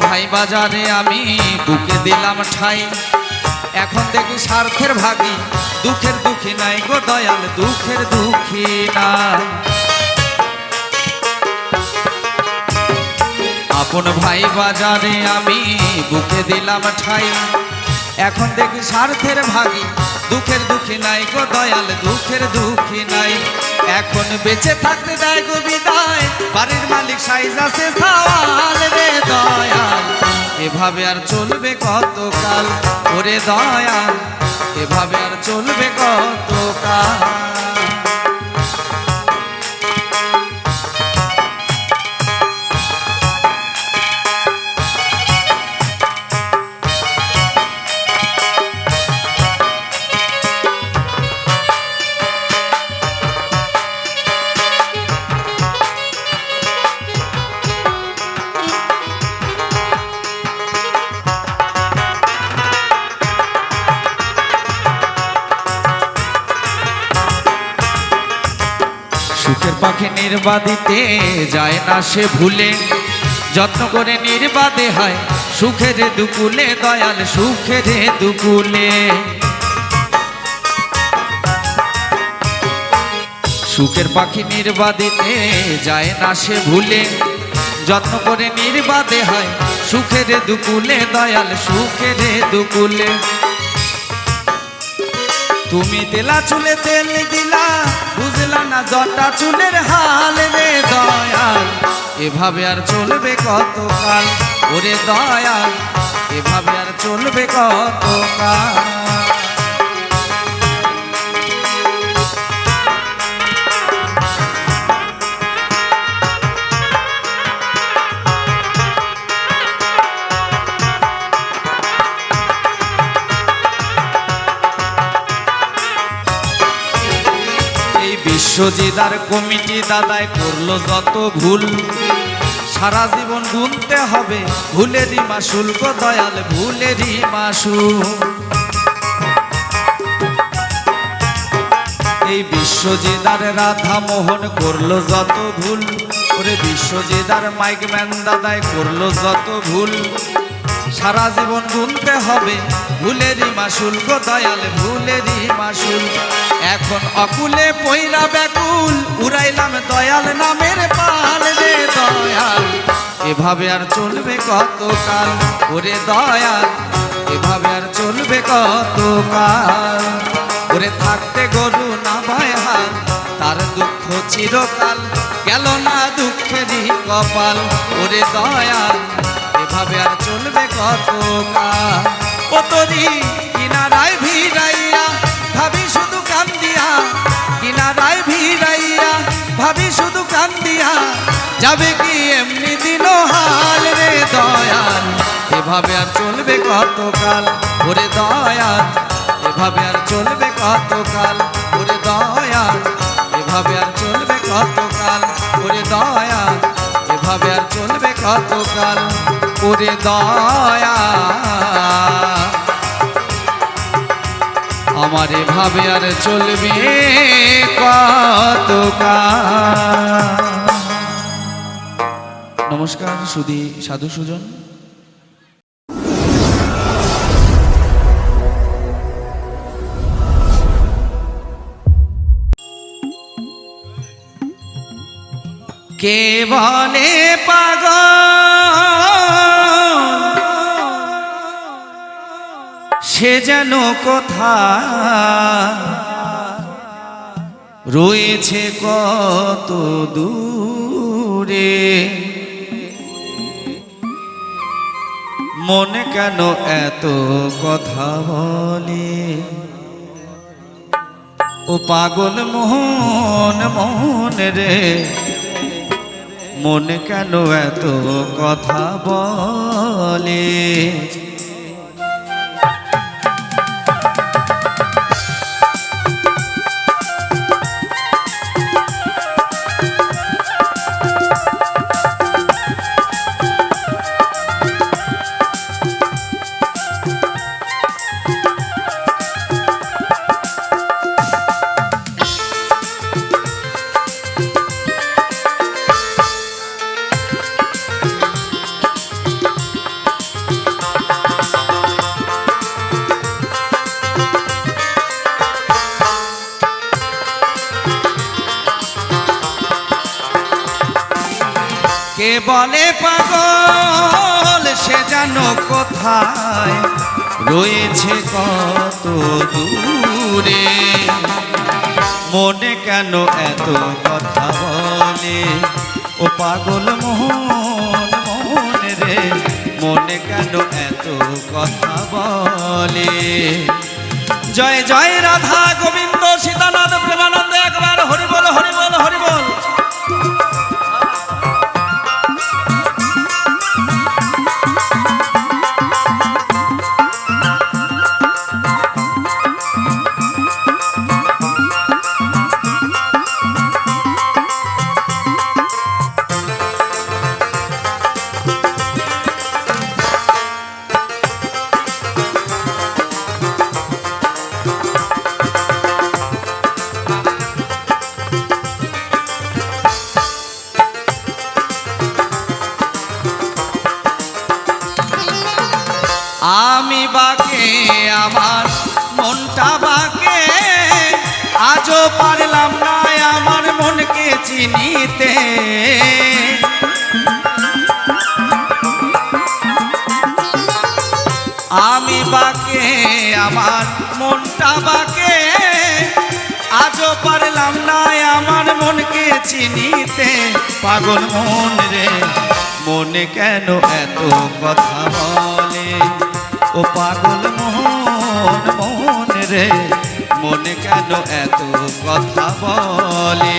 ভাই বাজারে আমি বুকে দিলাম ঠাই, এখন দেখি স্বার্থের ভাগী, দুঃখের দুঃখী নাই গো দয়াল, দুঃখের দুঃখী নাই। আপন ভাই বাজারে আমি বুকে দিলাম ঠাই, এখন দেখি স্বার্থের ভাগী, দুঃখের দুঃখী নাই গো দয়াল, দুঃখের দুঃখী নাই। এখন বেঁচে থাকতে দেয় গো বিদায়, বাড়ির মালিক সাইজ আছে সওয়াল রে দয়াল। এভাবে আর চলবে কতকাল, ওরে দয়াল এভাবে আর চলবে কতকাল। সুখের পাখি নির্বাদিতে যায় না সে ভুলে, যত্ন করে নির্বাদে হয় সুখের দুকুলে, দয়াল সুখের দুকুলে। সুখের পাখি নির্বাদিতে যায় না সে ভুলে, যত্ন করে নির্বাদে হয় সুখের দুকুলে, দয়াল সুখের দুকুলে। তুমি তেলা চুলে তেল দিলা, বুঝলা না জটা চুলের হাল রে দয়াল, এভাবে আর চলবে কতকাল ওরে দয়াল, এভাবে আর চলবে কতকাল। বিশ্বজিদার কমিটি দাদায় করলো যত ভুল, সারা জীবন গুনতে হবে ভুলেরই মাসুল গো দয়াল, ভুলেরই মাসুল। এই বিশ্বজিদার রাধা মোহন করলো যত ভুল, ওরে বিশ্বজিদার মাইকম্যান দাদায় করলো যত ভুল, সারা জীবন গুনতে হবে ভুলেরই মাসুল গো দয়াল, ভুলেরই মাসুল। এখন অকুলে পইরা ব্যাকুল, উড়াইলাম দয়াল নামের পাল রে দয়াল, এভাবে আর চলবে কতকাল ওরে দয়াল, এভাবে আর চলবে কতকাল। ওরে থাকতে গরু না ভয় হাল, তার দুঃখ চিরকাল, গেল না দুঃখেরই কপাল ওরে দয়াল, এভাবে আর চলবে কতকাল। ও তোরি কিনারায় ভিড়াইয়া ভাবি শুধু কান্দিয়া, কিনারায় ভিড়াইয়া ভাবি শুধু কান্দিয়া, যাবে কি এমনি দিন হাল রে দয়াল, এভাবে আর চলবে কতকাল ওরে দয়াল, এভাবে আর চলবে কতকাল ওরে দয়াল, এভাবে আর চলবে কতকাল ওরে দয়াল, এভাবে আর চলবে কতকাল ওরে দয়াল, আমার এভাবে আর চলবে কতকাল। নমস্কার সুধী সাধু সুজন। কে বলে পাগল সে যেন কোথা রয়েছে কত দূরে, মন কেন এত কথা বলে, ও পাগল মোহন মোহন রে, মন কেন এত কথা বলে। কে বলে পাগল সে যেন কোথায় রয়েছে কত দূরে, মনে কেন এত কথা বলে, ও পাগল মোহন মোহন রে, মনে কেন এত কথা বলে। জয় জয় রাধা গোবিন্দ সীতানাথ প্রেমানন্দ, একবার হরি বল হরি বল হরি বল। আজও পারলাম না আমার মনকে চিনিতে। আমি বাকে আমার মনটা বাকে, আজও পারলাম না আমার মনকে চিনিতে। পাগল মন রে মনে কেন এত কথা বলে, ও পাগল মন মন রে মনে কেন এত কথা বলে।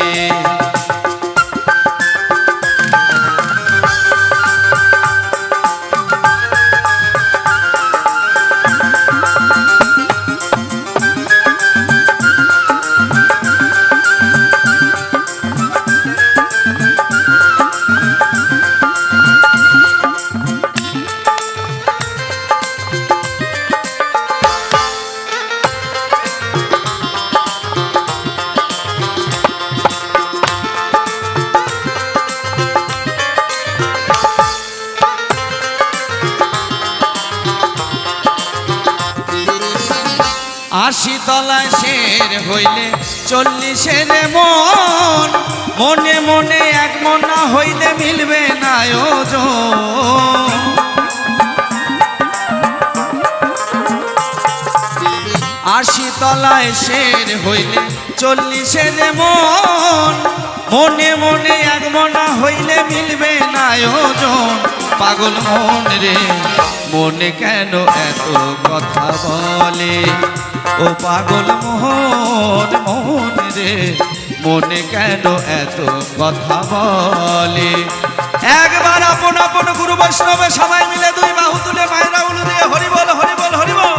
আশি তলায় শের হইলে 40-এর মন, মনে মনে এক মন না হইলে মিলবে না ওজন। আশি তলায় শের হইলে 40-এর মন, মনে মনে এক মন না হইলে মিলবে না ওজন। পাগল মন রে মনে কেন এত কথা বলে, ও পাগল মোহন মোহন রে মনে কেন এত কথা বলে। একবার আপন আপন গুরু বৈষ্ণবে সবাই মিলে দুই বাহু তুলে মায়েরা উলু দিয়ে হরি বল হরি বল হরি বল।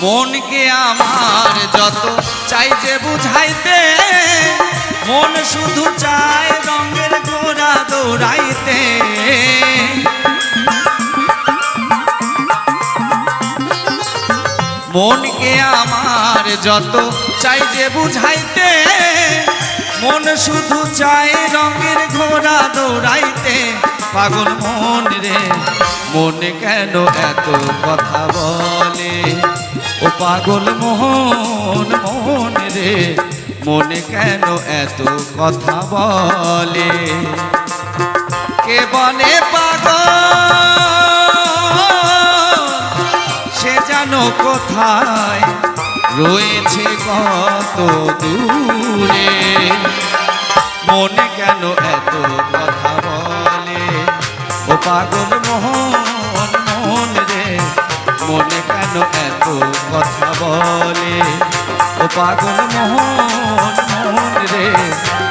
মনকে আমার যত চাই যে বুঝাইতে, মন শুধু চায় রঙের ঘোড়া দৌড়াইতে। মনকে আমার যত চাই যে বুঝাইতে, মন শুধু চায় রঙের ঘোড়া দৌড়াইতে। পাগল মন রে মনে কেন এত কথা বলে, ও পাগল মোহন মোহন রে মনে কেন এত কথা বলে। কে বলে পাগল সে জানো কোথায় রয়েছে কত দূরে, মনে কেন এত কথা বলে, ও পাগল মোহন মোহন রে মনে কেন এত কথা বলে, ও পাগল মোহন মোহন রে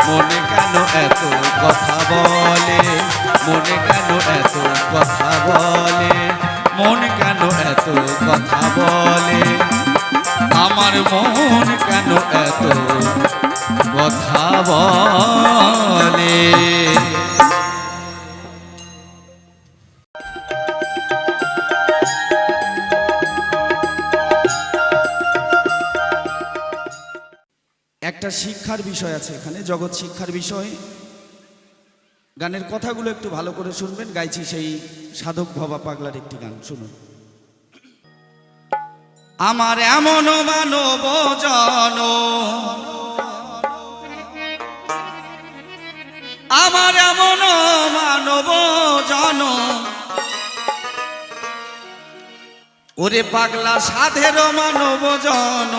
মনে কেন এত কথা বলে, মনে কেন এত কথা বলে, মন কেন এত কথা বলে, আমার মন কেন এত কথা বলে। একটা শিক্ষার বিষয় আছে এখানে, জগৎ শিক্ষার বিষয়। গানের কথাগুলো একটু ভালো করে শুনবেন। গাইছি সেই সাধক ভবা পাগলার একটি গান, শুনুন। আমার এমন মানব জন, আমার এমন মানব জন, ওরে পাগলা সাধের মানব জন,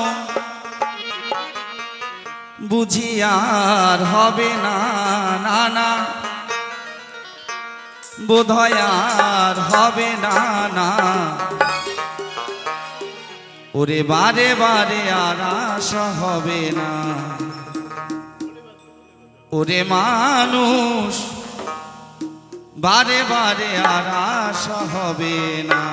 বুঝি আর হবে না না না, বোধহয় আর হবে না না, ওরে বারে বারে আর আশা হবে না। ওরে মানুষ বারে বারে আর আশা হবে না।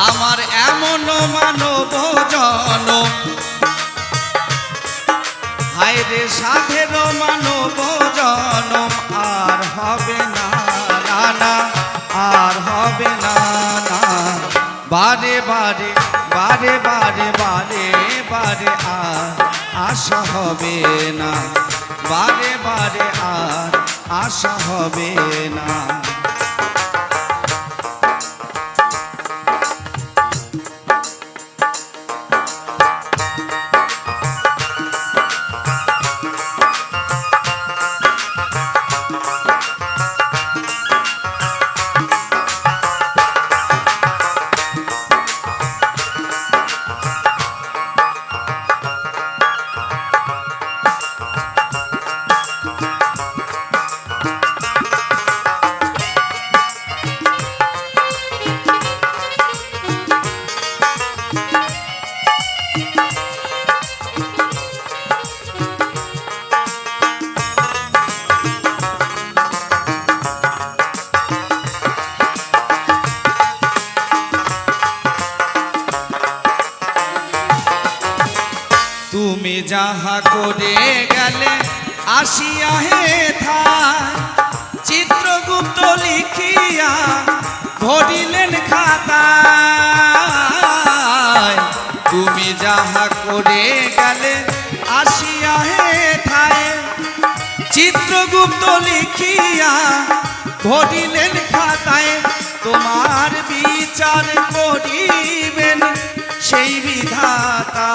আমার এমন মানব জনম, হায় রে সাধের মানব জনম আর হবে না, না না আর হবে না, না বারে বারে বারে বারে বারে বারে আর আশা হবে না, বারে বারে আর আশা হবে না। তুমি যাহা করে গেলে আসিয়া হে থায়, চিত্রগুপ্ত লিখিয়া ভরিলেন খাতায়। তুমি যাহা করে গেলে আসিয়া হে থায়, চিত্রগুপ্ত লিখিয়া ভরিলেন খাতায়। তোমার বিচার করিবেন সেই বিধাতা,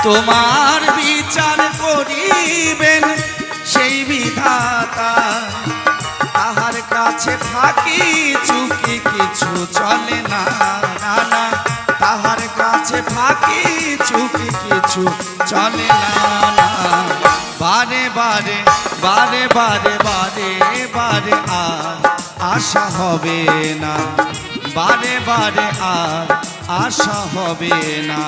তোমার বিচার করিবেন সেই বিধাতা। তাহার কাছে ফাঁকি চুকি কিছু চলে না, না না তাহার কাছে ফাঁকি চুকি কিছু চলে না, না বারে বারে বারে বারে বারে বারে আর আশা হবে না, বারে বারে আর আশা হবে না।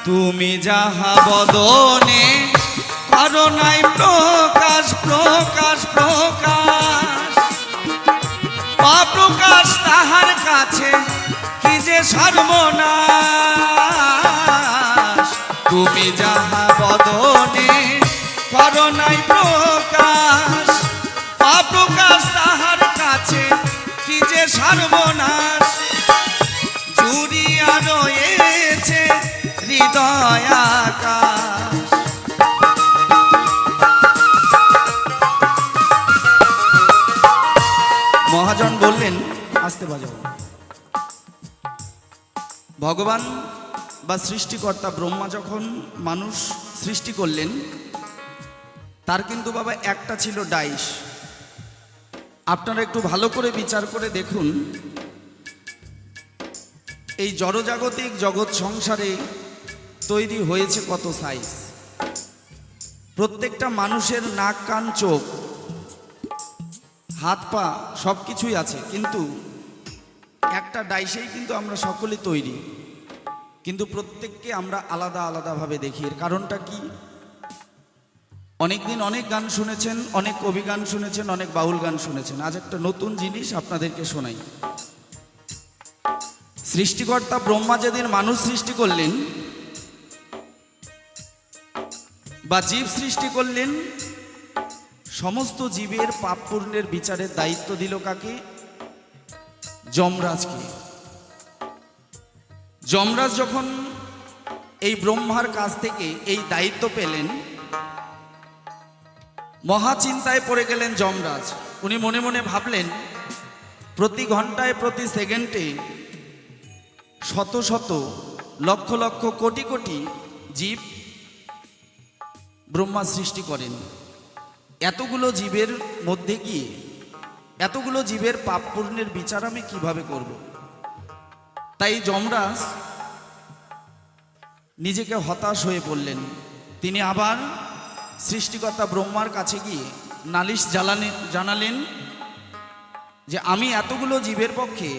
তুমি যাহা বদনে করো নাই প্রকাশ প্রকাশ প্রকাশ, অপ্রকাশ তাহার কাছে কি যে সর্বনাশ। তুমি যাহা বদনে করো নাই প্রকাশ, অপ্রকাশ তাহার কাছে কি যে সর্বনাশ। জুড়িয়া রয়েছে হৃদয় আকাশ। মহাজন বললেন আসতে বাজাও। ভগবান বা সৃষ্টিকর্তা ব্রহ্মা যখন মানুষ সৃষ্টি করলেন, তার কিন্তু বাবা একটা ছিল ডাইশ। আপনারা একটু ভালো করে বিচার করে দেখুন, এই জড়জাগতিক জগৎ সংসারে তৈরি হয়েছে কত সাইজ। প্রত্যেকটা মানুষের নাক কান চোখ হাত পা সব কিছুই আছে, কিন্তু একটা ডাইসেই কিন্তু আমরা সকলে তৈরি। কিন্তু প্রত্যেককে আমরা আলাদা আলাদাভাবে দেখি। এর কারণটা কি? অনেকদিন অনেক গান শুনেছেন, অনেক কবি গান শুনেছেন, অনেক বাউল গান শুনেছেন। আজ একটা নতুন জিনিস আপনাদেরকে শোনাই। সৃষ্টিকর্তা ব্রহ্মা যেদিন মানুষ সৃষ্টি করলেন বা জীব সৃষ্টি করলেন, সমস্ত জীবের পাপ পূর্ণের বিচারের দায়িত্ব দিল কাকে? যমরাজকে। যমরাজ যখন এই ব্রহ্মার কাছ থেকে এই দায়িত্ব পেলেন, মহা চিন্তায় পড়ে গেলেন যমরাজ। উনি মনে মনে ভাবলেন, প্রতি ঘন্টায় প্রতি সেকেন্ডে শত শত লক্ষ লক্ষ কোটি কোটি জীব ব্রহ্মা সৃষ্টি করেন। এতগুলো জীবের মধ্যে গিয়ে এতগুলো জীবের পাপ পূর্ণের বিচার আমি কিভাবে করব? তাই যমরাজ নিজেকে হতাশ হয়ে পড়লেন। তিনি আবার সৃষ্টিকর্তা ব্রহ্মার কাছে গিয়ে নালিশ জানালেন যে আমি এতগুলো জীবের পক্ষে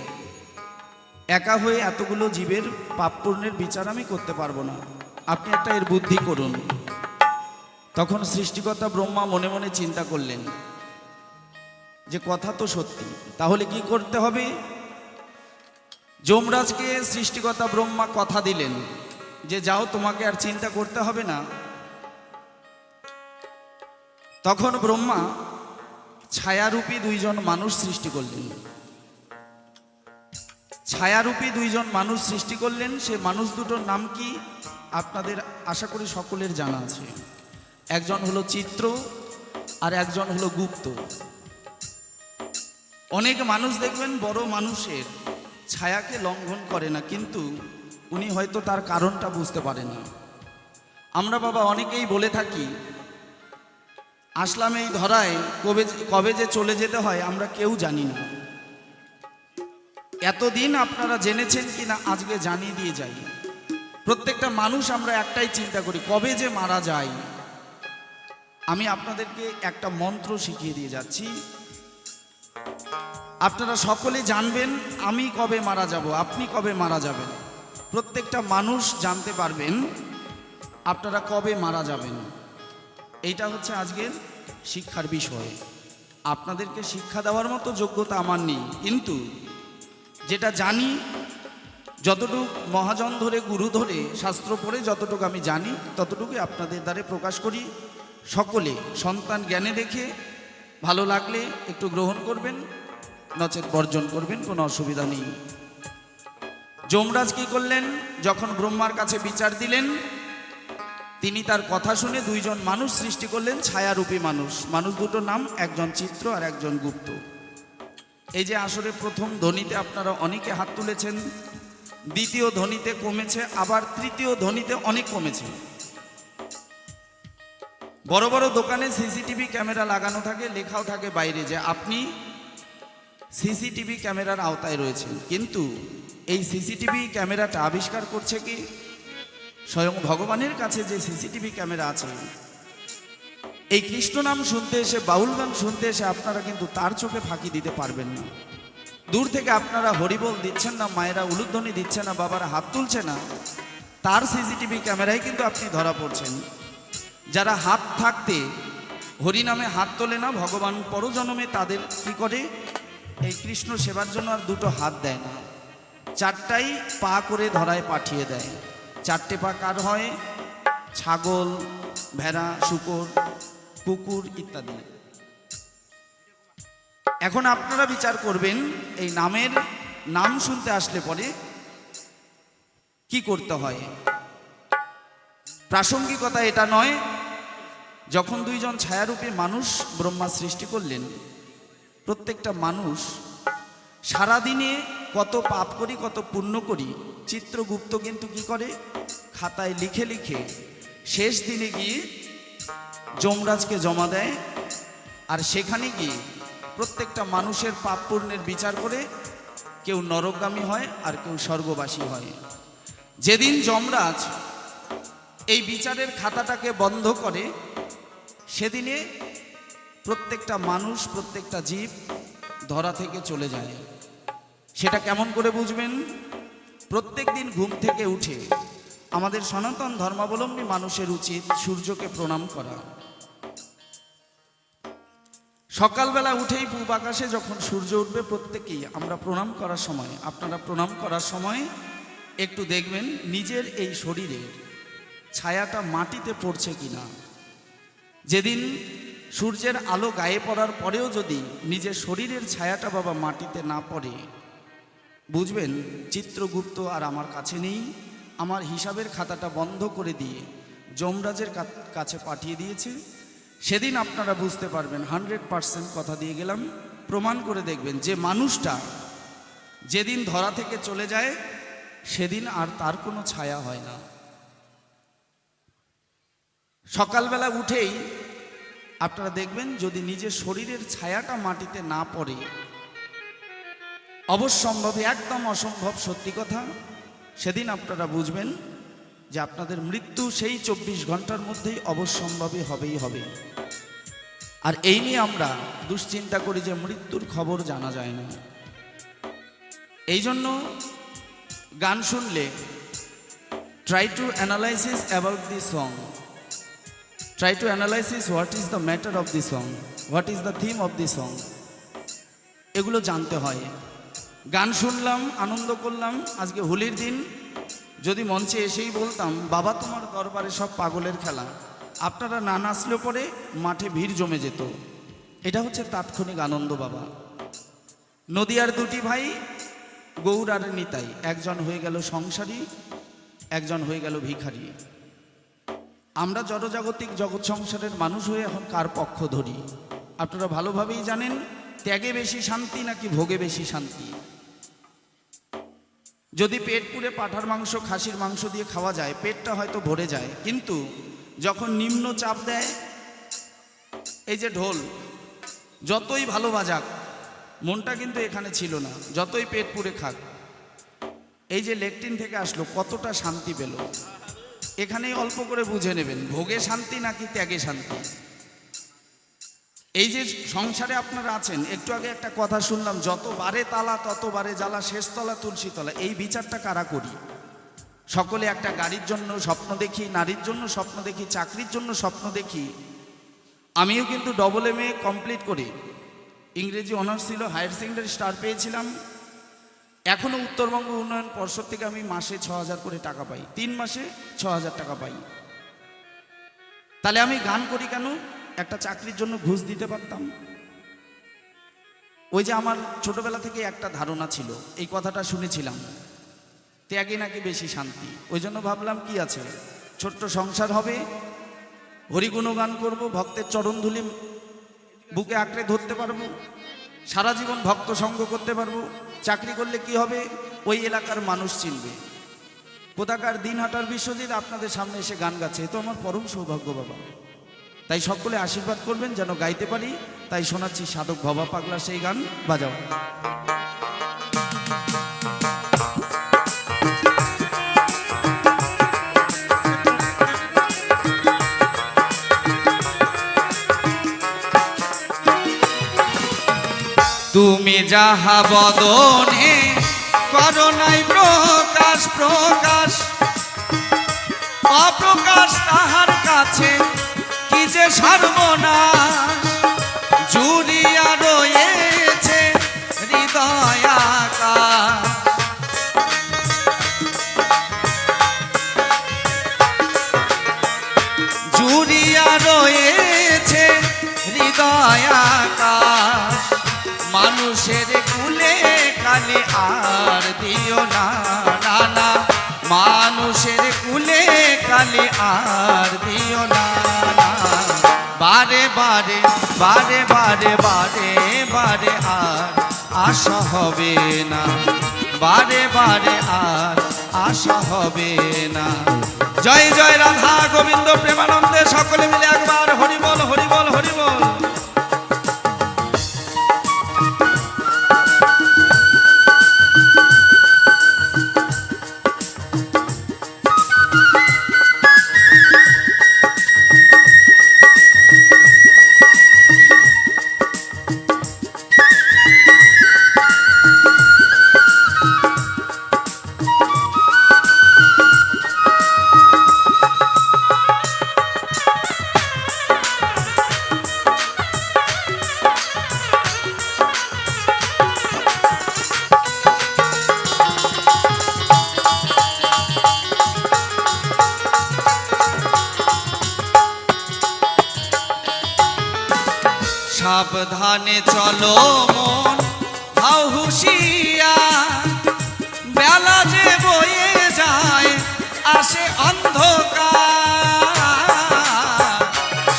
একা হয়ে এতগুলো জীবের পাপ পূর্ণের বিচার আমি করতে পারবো না, আপনি একটা এর বুদ্ধি করুন। তখন সৃষ্টিকর্তা ব্রহ্মা মনে মনে চিন্তা করলেন যে কথা তো সত্যি, তাহলে কি করতে হবে? যমরাজকে সৃষ্টিকর্তা ব্রহ্মা কথা দিলেন যে যাও, তোমাকে আর চিন্তা করতে হবে না। তখন ব্রহ্মা ছায়ারূপী দুইজন মানুষ সৃষ্টি করলেন। ছায়ারূপী দুইজন মানুষ সৃষ্টি করলেন। সে মানুষ দুটোর নাম কি আপনাদের আশা করি সকলের জানা আছে। একজন হলো চিত্র আর একজন হলো গুপ্ত। অনেক মানুষ দেখবেন বড় মানুষের ছায়াকে লঙ্ঘন করে না, কিন্তু উনি হয়তো তার কারণটা বুঝতে পারেন না। আমরা বাবা অনেকেই বলে থাকি, আসলাম এই ধরায় কবে যে চলে যেতে হয় আমরা কেউ জানি না। এতদিন আপনারা জেনেছেন কিনা আজকে জানিয়ে দিয়ে যাই। প্রত্যেকটা মানুষ আমরা একটাই চিন্তা করি, কবে যে মারা যায়। আমি আপনাদেরকে একটা মন্ত্র শিখিয়ে দিয়ে যাচ্ছি, আপনারা সকলে জানবেন আমি কবে মারা যাব, আপনি কবে মারা যাবেন। প্রত্যেকটা মানুষ জানতে পারবেন আপনারা কবে মারা যাবেন। এইটা হচ্ছে আজকের শিক্ষার বিষয়। আপনাদেরকে শিক্ষা দেওয়ার মতো যোগ্যতা আমার নেই, কিন্তু যেটা জানি, যতটুকু মহাজন ধরে গুরু ধরে শাস্ত্র পড়ে যতটুকু আমি জানি ততটুকুই আপনাদের দ্বারে প্রকাশ করি। সকলে সন্তান জ্ঞানে দেখে ভালো লাগলে একটু গ্রহণ করবেন, নচেত বর্জন করবেন, কোনো অসুবিধা নেই। যমরাজ কি করলেন? যখন ব্রহ্মার কাছে বিচার দিলেন, তিনি তার কথা শুনে দুইজন মানুষ সৃষ্টি করলেন, ছায়ারূপী মানুষ। মানুষ দুটোর নাম একজন চিত্র আর একজন গুপ্ত। এই যে আসরে প্রথম ধ্বনিতে আপনারা অনেকে হাত তুলেছেন, দ্বিতীয় ধ্বনিতে কমেছে, আবার তৃতীয় ধ্বনিতে অনেক কমেছে। বড় বড় দোকানে সিসিটিভি ক্যামেরা লাগানো থাকে, লেখাও থাকে বাইরে যে আপনি সিসিটিভি ক্যামেরার আওতায় রয়েছেন। কিন্তু এই সিসিটিভি ক্যামেরাটা আবিষ্কার করছে কি? স্বয়ং ভগবানের কাছে যে সিসিটিভি ক্যামেরা আছে, এই কৃষ্ণ নাম শুনতে এসে, বাউল গান শুনতে এসে আপনারা কিন্তু তার চোখে ফাঁকি দিতে পারবেন না। দূর থেকে আপনারা হরিবোল দিচ্ছেন না, মায়েরা উলুধ্বনি দিচ্ছে না, বাবারা হাত তুলছে না, তার সিসিটিভি ক্যামেরায় কিন্তু আপনি ধরা পড়ছেন। যারা হাত থাকতে হরিনামে হাত তোলে না, ভগবান পরজন্মে তাদের কি করে? এই কৃষ্ণ সেবার জন্য আর দুটো হাত দেয় না, চারটাই পা করে ধরায় পাঠিয়ে দেয়। চারটে পা কার হয়? ছাগল, ভেড়া, শূকর, কুকুর ইত্যাদি। এখন আপনারা বিচার করবেন, এই নামের নাম শুনতে আসলে পরে কি করতে হয়। প্রাসঙ্গিকতা এটা নয়। যখন দুইজন ছায়ারূপী মানুষ ব্রহ্মা সৃষ্টি করলেন, প্রত্যেকটা মানুষ সারাদিনে কত পাপ করি, কত পুণ্য করি, চিত্রগুপ্ত কিন্তু কি করে? খাতায় লিখে লিখে শেষ দিনে গিয়ে যমরাজকে জমা দেয়। আর সেখানে গিয়ে প্রত্যেকটা মানুষের পাপ পুণ্যের বিচার করে কেউ নরকগামী হয় আর কেউ স্বর্গবাসী হয়। যেদিন যমরাজ এই বিচারের খাতাটাকে বন্ধ করে, সেদিনে প্রত্যেকটা মানুষ, প্রত্যেকটা জীব ধরা থেকে চলে যায়। সেটা কেমন করে বুঝবেন? প্রত্যেক দিন ঘুম থেকে উঠে আমাদের সনাতন ধর্মাবলম্বী মানুষের উচিত সূর্যকে প্রণাম করা। সকালবেলা উঠেই পূব আকাশে যখন সূর্য উঠবে প্রত্যেকেই আমরা প্রণাম করার সময়, আপনারা প্রণাম করার সময় একটু দেখবেন নিজের এই শরীরের ছায়াটা মাটিতে পড়ছে কিনা। যেদিন সূর্যের আলো গায়ে পড়ার পরেও যদি নিজের শরীরের ছায়াটা বাবা মাটিতে না পড়ে, বুঝবেন চিত্রগুপ্ত আর আমার কাছে নেই, আমার হিসাবের খাতাটা বন্ধ করে দিয়ে যমরাজের কাছে পাঠিয়ে দিয়েছে। সেদিন আপনারা বুঝতে পারবেন, 100% কথা দিয়ে গেলাম, প্রমাণ করে দেখবেন যে মানুষটা যেদিন ধরা থেকে চলে যায় সেদিন আর তার কোনো ছায়া হয় না। সকালবেলা উঠেই আপনারা দেখবেন যদি নিজের শরীরের ছায়াটা মাটিতে না পড়ে, অবশ্যম্ভাবী, একদম অসম্ভব সত্যি কথা, সেদিন আপনারা বুঝবেন যে আপনাদের মৃত্যু সেই 24 ঘন্টার মধ্যেই অবশ্যম্ভাবী হবেই হবে। আর এই নিয়ে আমরা দুশ্চিন্তা করি যে মৃত্যুর খবর জানা যায় না। এই জন্য গান শুনলে try to analysis about the song, try to analysis what is the matter of the song, what is the theme of the song, এগুলো জানতে হয়। গান শুনলাম, আনন্দ করলাম। আজকে হোলির দিন যদি মঞ্চে এসেই বলতাম বাবা তোমার দরবারে সব পাগলের খেলা, আপনারা না নাচলেও পরে মাঠে ভিড় জমে যেত। এটা হচ্ছে তাৎক্ষণিক আনন্দ বাবা। নদিয়ার দুটি ভাই গৌর আর নিতাই, একজন হয়ে গেল সংসারী, একজন হয়ে গেল ভিখারি। আমরা জড়জাগতিক জগৎ সংসারের মানুষ হয়ে এখন কার পক্ষ ধরি? আপনারা ভালোভাবেই জানেন, ত্যাগে বেশি শান্তি নাকি ভোগে বেশি শান্তি। যদি পেট পুড়ে পাঁঠার মাংস, খাসির মাংস দিয়ে খাওয়া যায়, পেটটা হয়তো ভরে যায়, কিন্তু যখন নিম্ন চাপ দেয়, এই যে ঢোল যতই ভালো বাজাক, মনটা কিন্তু এখানে ছিল না, যতই পেট পুড়ে খাক, এই যে লেকটিন থেকে আসলো কতটা শান্তি পেল, এখানেই অল্প করে বুঝে নেবেন ভোগে শান্তি নাকি ত্যাগে শান্তি। এই যে সংসারে আপনারা আছেন, একটু আগে একটা কথা শুনলাম, যত বারে তালা তত বারে জ্বালা, শেষ তলা তুলসী তলা। এই বিচারটা কারা করি? সকলে একটা গাড়ির জন্য স্বপ্ন দেখি, নারীর জন্য স্বপ্ন দেখি, চাকরির জন্য স্বপ্ন দেখি। আমিও কিন্তু AA কমপ্লিট করি, ইংরেজি অনার্স ছিল, হায়ার সেকেন্ডারি স্টার পেয়েছিলাম। এখনও উত্তরবঙ্গ উন্নয়ন পর্ষদ থেকে আমি মাসে 6,000 করে টাকা পাই, 3 মাসে 6,000 টাকা পাই। তাহলে আমি গান করি কেন? একটা চাকরির জন্য ঘুষ দিতে পারতাম। ওই যে আমার ছোটবেলা থেকে একটা ধারণা ছিল, এই কথাটা শুনেছিলাম, ত্যাগে নাকি বেশি শান্তি। ওই জন্য ভাবলাম কি আছে, ছোট্ট সংসার হবে, হরিগুণ গান করব, ভক্তের চরণধুলি বুকে আঁকড়ে ধরতে পারবো, সারা জীবন ভক্ত সঙ্গ করতে পারবো। চাকরি করলে কি হবে? ওই এলাকার মানুষ চিনবে। কোথাকার দিনহাটার বিশ্বজিৎ আপনাদের সামনে এসে গান গাচ্ছে, এ তো আমার পরম সৌভাগ্য বাবা। তাই সকলে আশীর্বাদ করবেন যেন গাইতে পারি। তাই শোনাচ্ছি সাধক ভবা পাগলা সেই গান, বাজাও। তুমি যাহা বদনে করো নাই প্রকাশ, প্রকাশ অপ্রকাশ তাহার কাছে কি যে সর্বনাশ। জুড়িয়া রয়েছে হৃদয় আকাশ, জুড়িয়া রয়েছে হৃদয় আকাশ। মানুষের কুলে কালে আর দিও না, না না, মানুষের কুলে কালে আর দিও না, না। বারে বারে বারে বারে বারে বারে আর আশা হবে না, বারে বারে আর আশা হবে না। জয় জয় রাধা গোবিন্দ প্রেমানন্দে সকলে মিলে একবার হরিবল হরিবল হরিবল। সাবধানে চলো মন হাও হুশিয়া, বেলা যে বয়ে যায় আসে অন্ধকার।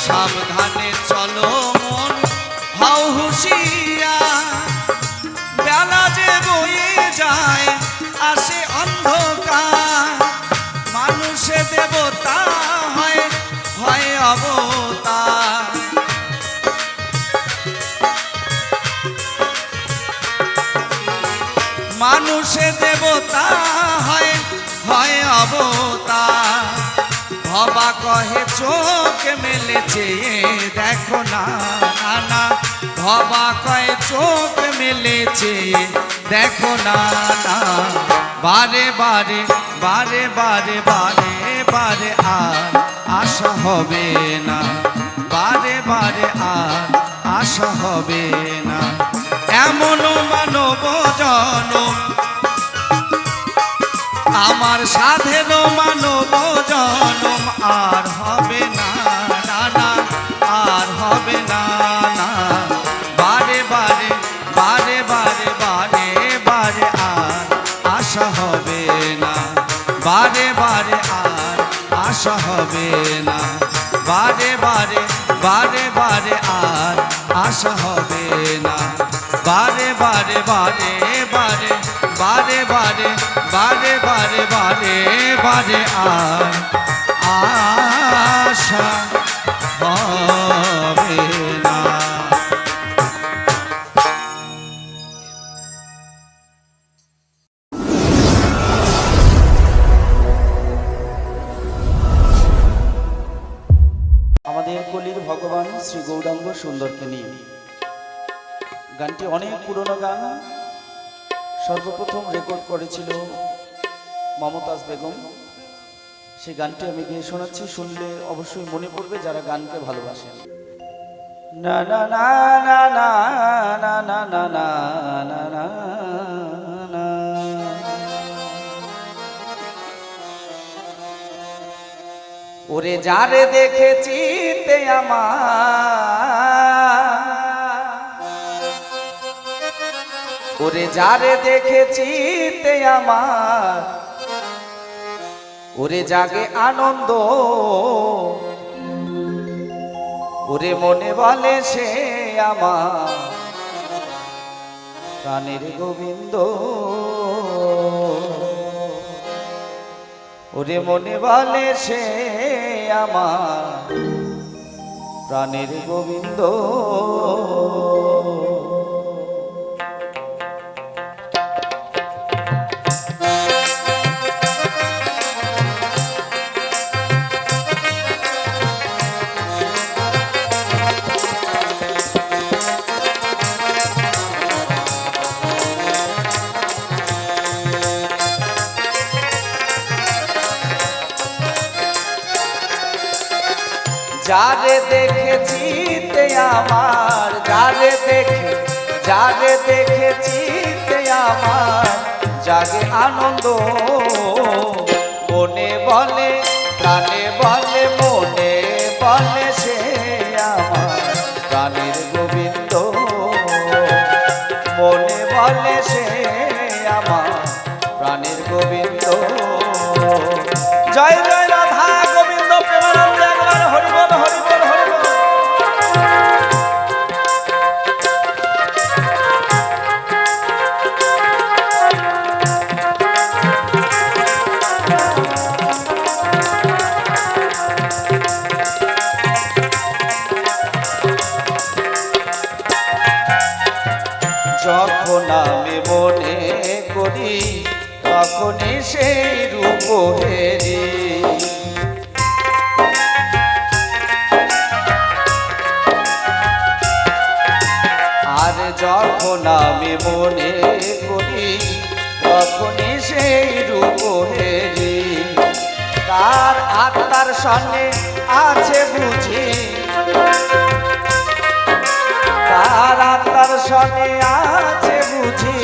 সাবধানে চলো মন হাও হুশিয়া, বেলা যে বয়ে যায় আসে অন্ধকার। মানুষে দেবতা হয় হয় অবতার। মানুষে দেবতা হয় হয় অবতার। ভবা কহে চোখ মেলেছে দেখো না না না, ভবা কহে চোখ মেলেছে দেখো না না। বারে বারে বারে বারে বারে বারে আর আশা হবে না, বারে বারে আর আশা হবে না। এমন মানব জনম আমার সাধের মানব জনম আর হবে না না না, আর হবে না না। বারে বারে বারে বারে বারে বারে আর আশা হবে না, বারে বারে আর আশা হবে না। বারে বারে বারে বারে আর আশা হবে না, বারে বারে বারে বারে বারে বারে বারে বারে বারে বারে আর আশা হবে না। আমাদের কলির ভগবান শ্রী গৌরাঙ্গ সুন্দরকে নিয়ে গানটি অনেক পুরনো গান। সর্বপ্রথম রেকর্ড করেছিল মমতাজ বেগম। সেই গানটি আমি গিয়ে শোনাচ্ছি, শুনলে অবশ্যই মনে পড়বে যারা গানকে ভালোবাসেন। না না না না না না না না না না না না। ওরে যারে দেখেছি তে আমার, ওরে যারে দেখেছি তে আমার, ওরে জাগে আনন্দ, ওরে মনে বলে সে আমার প্রাণের গোবিন্দ, ওরে মনে বলে সে আমার প্রাণের গোবিন্দ। যারে দেখেছি তে আমার, যারে দেখেছি তে আমার জাগে আনন্দ, মনে বলে প্রাণে বলে, মনে বলে সে আমার প্রাণের গোবিন্দ, মনে বলে সে আমার প্রাণের গোবিন্দ। জয় জয় রাধা গোবিন্দ প্রেমানন্দ, একবার হরি বল হরি বল হরি বল। যখন আমি মনে করি তখনই সেই রূপ হেরি, আর যখন আমি মনে করি তখনই সেই রূপ হেরি। তার আত্মার সঙ্গে আছে বুঝি, তার আত্মার সঙ্গে আছে বুঝি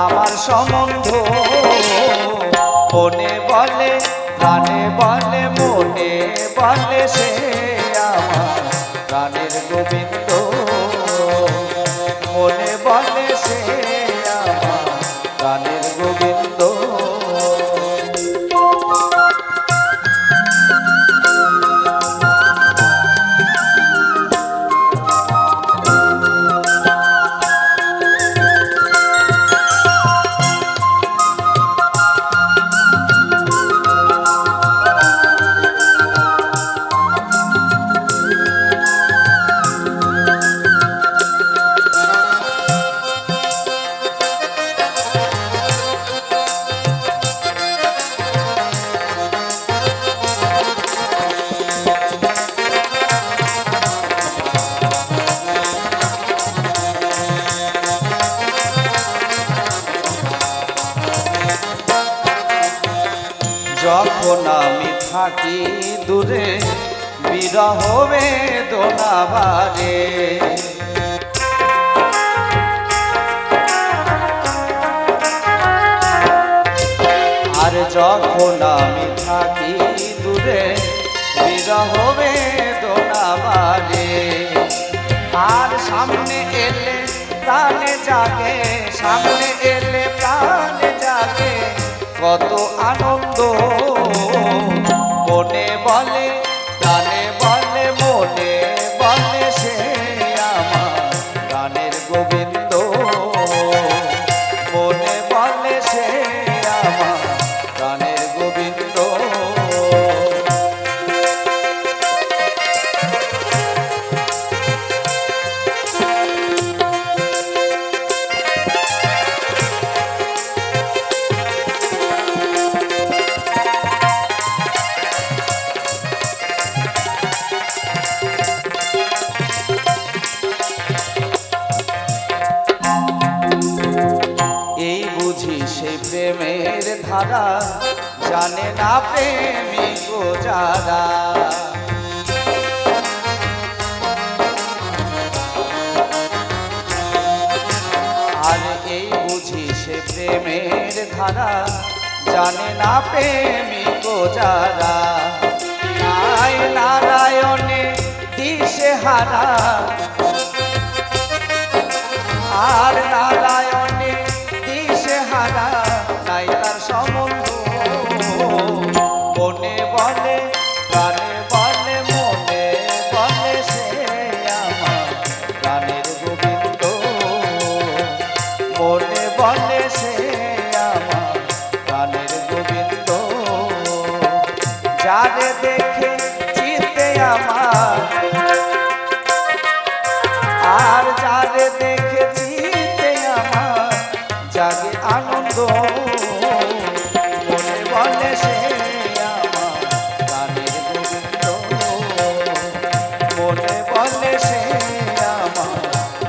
আমার সম্বন্ধ, মনে বলে প্রাণে বলে, মনে বলে সে আমার প্রাণের গোবিন্দ, থাকি দূরে বিরহ বেদনা বারে। আর যখন আমি থাকি দূরে বিরহ বেদনা বারে। আর সামনে এলে প্রাণে জাগে, সামনে এলে প্রাণে জাগে কত আনন্দ। মনে বলে প্রাণে বলে, মনে বলে সে আমার প্রাণের গোবিন্দ। মনে বলে সে আমার প্রাণের গোবিন্দ। এই বুঝি সেই প্রেমের ধারা, জানে না প্রেমিক যারা। আর এই বুঝি সে প্রেমের ধারা, জানে না প্রেমিক যারা। নাই নারায়ণে দিশে হারা, আর নারায়ণে দিশে হারা নাই তার সম্বন্ধ। মনে বলে প্রাণে বলে, মনে বলে সে আমার প্রাণের গোবিন্দ। মনে বলে সে আমার প্রাণের গোবিন্দ। যারে দেখে চিতে আমার, আর যারে দেখে চিতে আমার জাগে আনন্দ। মনে বলে সে আমার প্রাণের গোবিন্দ। মনে বলে সে আমার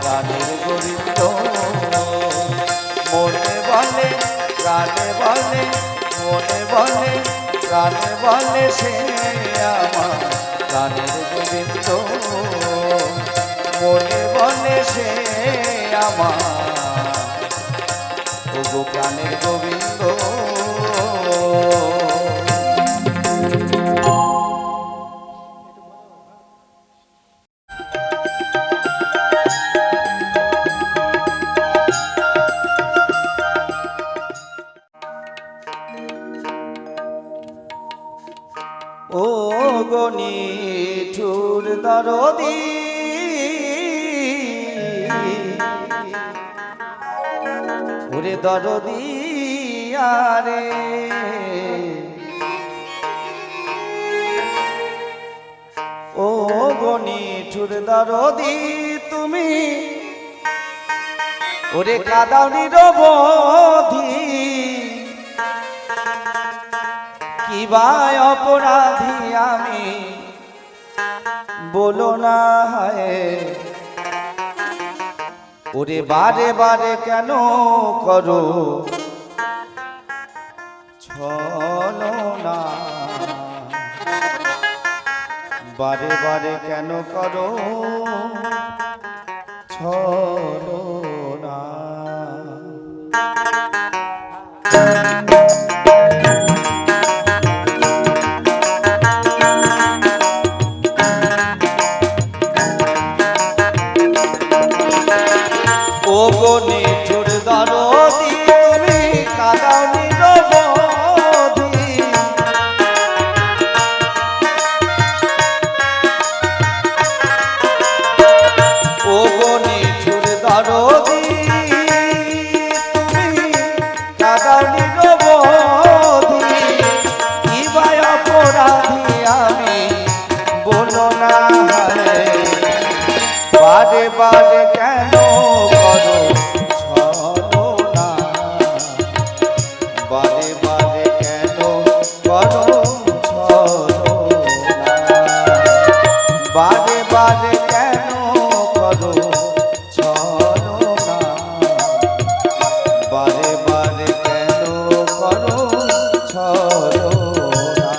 প্রাণের গোবিন্দ। মনে বলে প্রাণে বলে, মনে বলে প্রাণে বলে সে আমার প্রাণের গোবিন্দ। মনে বলে সে আমার ওগো প্রাণের গোবিন্দ। ও গো নিঠুর দরদী, ওরে দরদী আরে। ও গো নিঠুর দরদী তুমি, ওরে কাদাও নিরবধি। কি বা অপরাধী আমি বলো না হায়। ওরে বারে বারে কেন করো ছলনা, বারে বারে কেন করো ছলনা। ও গো নিঠুর দরদী তুমি কাদাও নিরবধি। ও গো নিঠুর দরদী তুমি কাদাও নিরবধি। কি বা অপরাধী আমি বলো না হায়। বারে বারে কেন করো ছলনা, বারে বারে কেন করো ছলনা। বারে বারে কেন করো ছলনা, বারে বারে কেন করো ছলনা।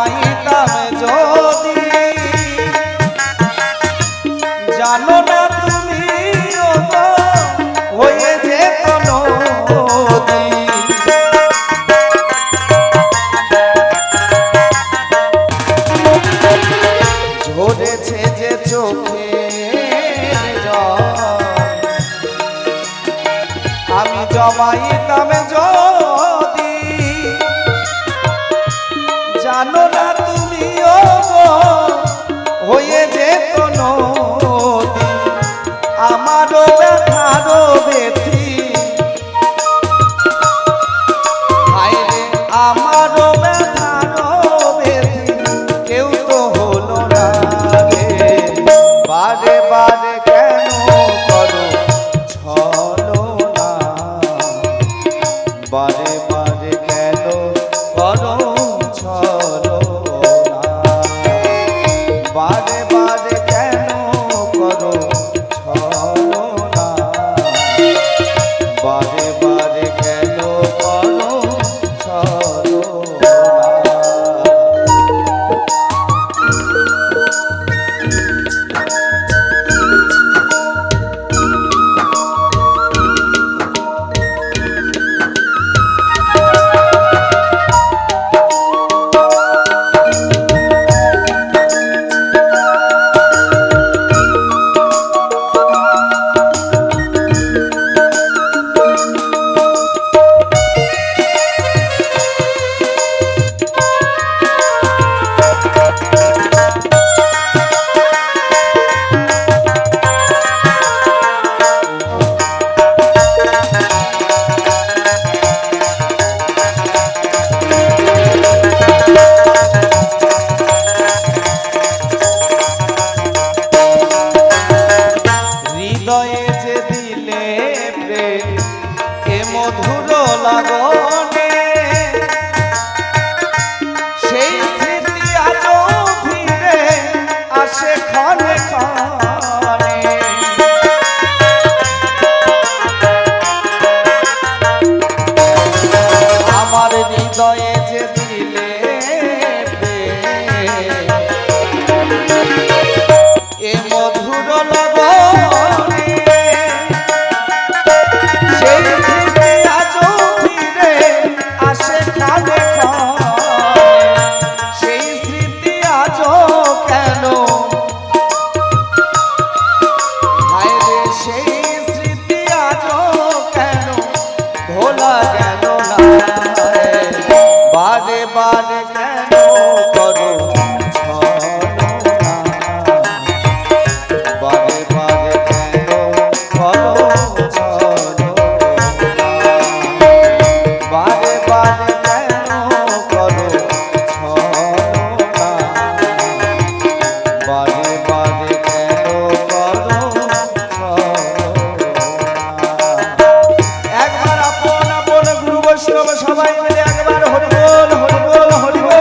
জমাইতাম যদি, জানো না তুমি ওগো হয়ে যেত নদী। ঝরেছে যে চোখের জল, আমি জমাইতাম যদি, জানো না তুমি ওগো হয়ে যেত নদী। আমারও ব্যথারও বেথি, হায়রে আমারও ব্যথারও বেথি, কেউ তো হলো না রে। বারে বারে কেন করো ছলনা, বারে বারে কেন করো ছলনা, বারে বারে কেন করো ছলনা, বারে বারে কেন করো ছলনা। হৃদয়ে যে দিলে প্রেম এ মধুর লাগনে, সেই স্মৃতি আজও ফিরে আসে ক্ষণে ক্ষণে। আমার হৃদয়ে যে দিলে প্রেম এ মধুর লাগনে, সেই স্মৃতি আজও ফিরে আসে ক্ষণে ক্ষণে। সেই স্মৃতি আজও কেন, হায়রে সেই স্মৃতি আজও কেন ভোলা গেল না। বারে বারে কেন করো ছলনা, বারে বারে কেন করো ছলনা, বারে বারে কেন করো ছলনা, বারে বারে কেন করো ছলনা। একবার আপন আপন গুরু বৈষ্ণব সবাই মিলে একবার হরি বল হরি বল হরি বল।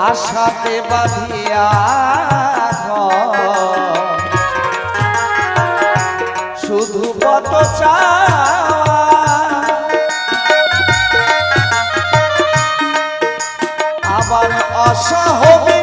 আশাতে বাঁধিয়া ঘর, শুধু কত চাওয়া, আবার অসহবে